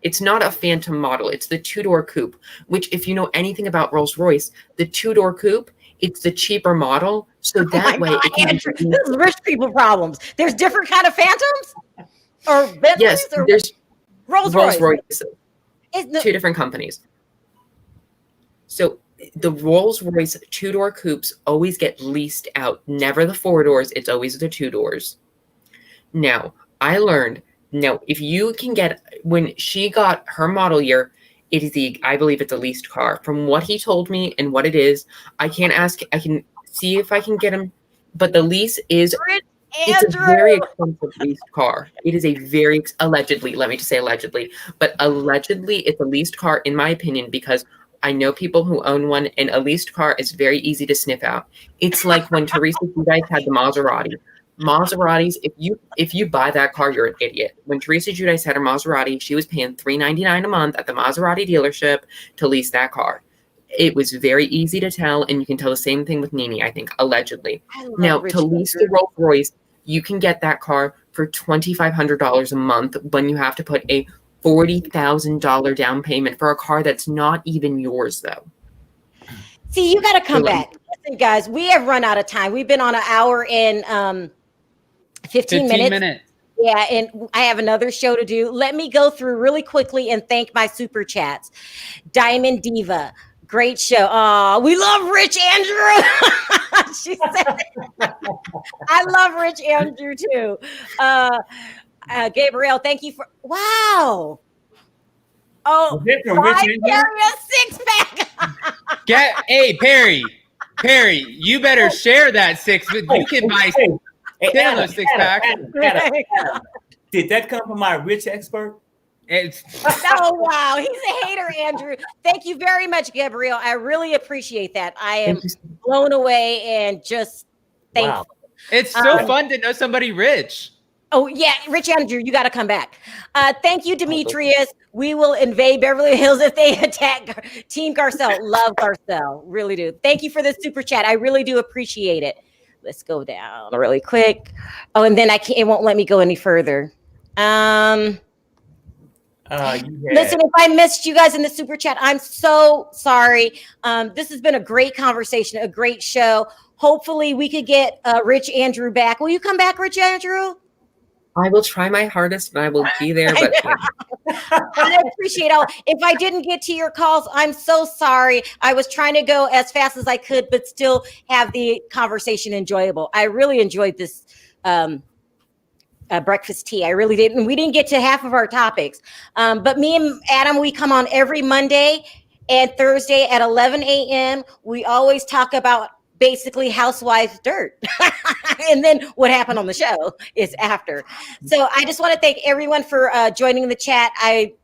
C: It's not a Phantom model. It's the 2-door coupe, which, if you know anything about Rolls-Royce, the 2-door coupe, it's the cheaper model. So that way it can
A: Andrew, this is rich people problems. There's different kind of Phantoms? Or Bentleys?
C: Yes,
A: or
C: there's
A: Rolls-Royce.
C: 2 different companies. So the Rolls-Royce 2-door coupes always get leased out. Never the 4 doors. It's always the 2 doors. Now, I learned, if you can get, when she got her model year, it is I believe it's a leased car. From what he told me and what it is, I can see if I can get him, but the lease is, it's a very expensive leased car. It is a very, allegedly, let me just say allegedly, but allegedly it's a leased car in my opinion, because I know people who own one, and a leased car is very easy to sniff out. It's like when Teresa Giudice had the Maserati. Maseratis, if you buy that car, you're an idiot. When Teresa Giudice had her Maserati, she was paying $399 a month at the Maserati dealership to lease that car. It was very easy to tell, and you can tell the same thing with Nene, I think, allegedly. Now, to lease the Rolls Royce, you can get that car for $2,500 a month when you have to put a $40,000 down payment for a car that's not even yours, though.
A: See, you got to come back. Listen, guys, we have run out of time. We've been on an hour and 15 minutes. Yeah, and I have another show to do. Let me go through really quickly and thank my super chats. Diamond Diva, great show. Oh, we love Rich Andrew. She said, I love Rich Andrew too. Gabrielle, thank you for, wow. Oh, six pack.
B: Hey, Perry, you better share that six. You can buy
F: Adam,
B: six pack.
F: Did that come from my rich expert?
A: Oh, wow. He's a hater, Andrew. Thank you very much, Gabrielle. I really appreciate that. I am blown away and just thankful.
B: Wow. It's so fun to know somebody rich.
A: Oh, yeah. Rich Andrew, you got to come back. Thank you, Demetrius. We will invade Beverly Hills if they attack Team Garcelle. Love Garcelle. Really do. Thank you for the super chat. I really do appreciate it. Let's go down really quick. Oh, and then it won't let me go any further. Listen, if I missed you guys in the super chat, I'm so sorry. This has been a great conversation, a great show. Hopefully we could get Rich Andrew back. Will you come back, Rich Andrew?
C: I will try my hardest and I will be there. But
A: I appreciate all. If I didn't get to your calls, I'm so sorry. I was trying to go as fast as I could, but still have the conversation enjoyable. I really enjoyed this breakfast tea. I really did. And we didn't get to half of our topics. But me and Adam, we come on every Monday and Thursday at 11 a.m. We always talk about basically housewives dirt. And then what happened on the show is after. So I just want to thank everyone for joining the chat. I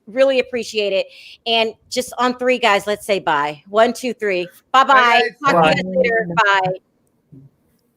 A: really appreciate it. And just on three, guys, let's say bye. 1, 2, 3. Bye-bye. Talk to you guys later. Bye.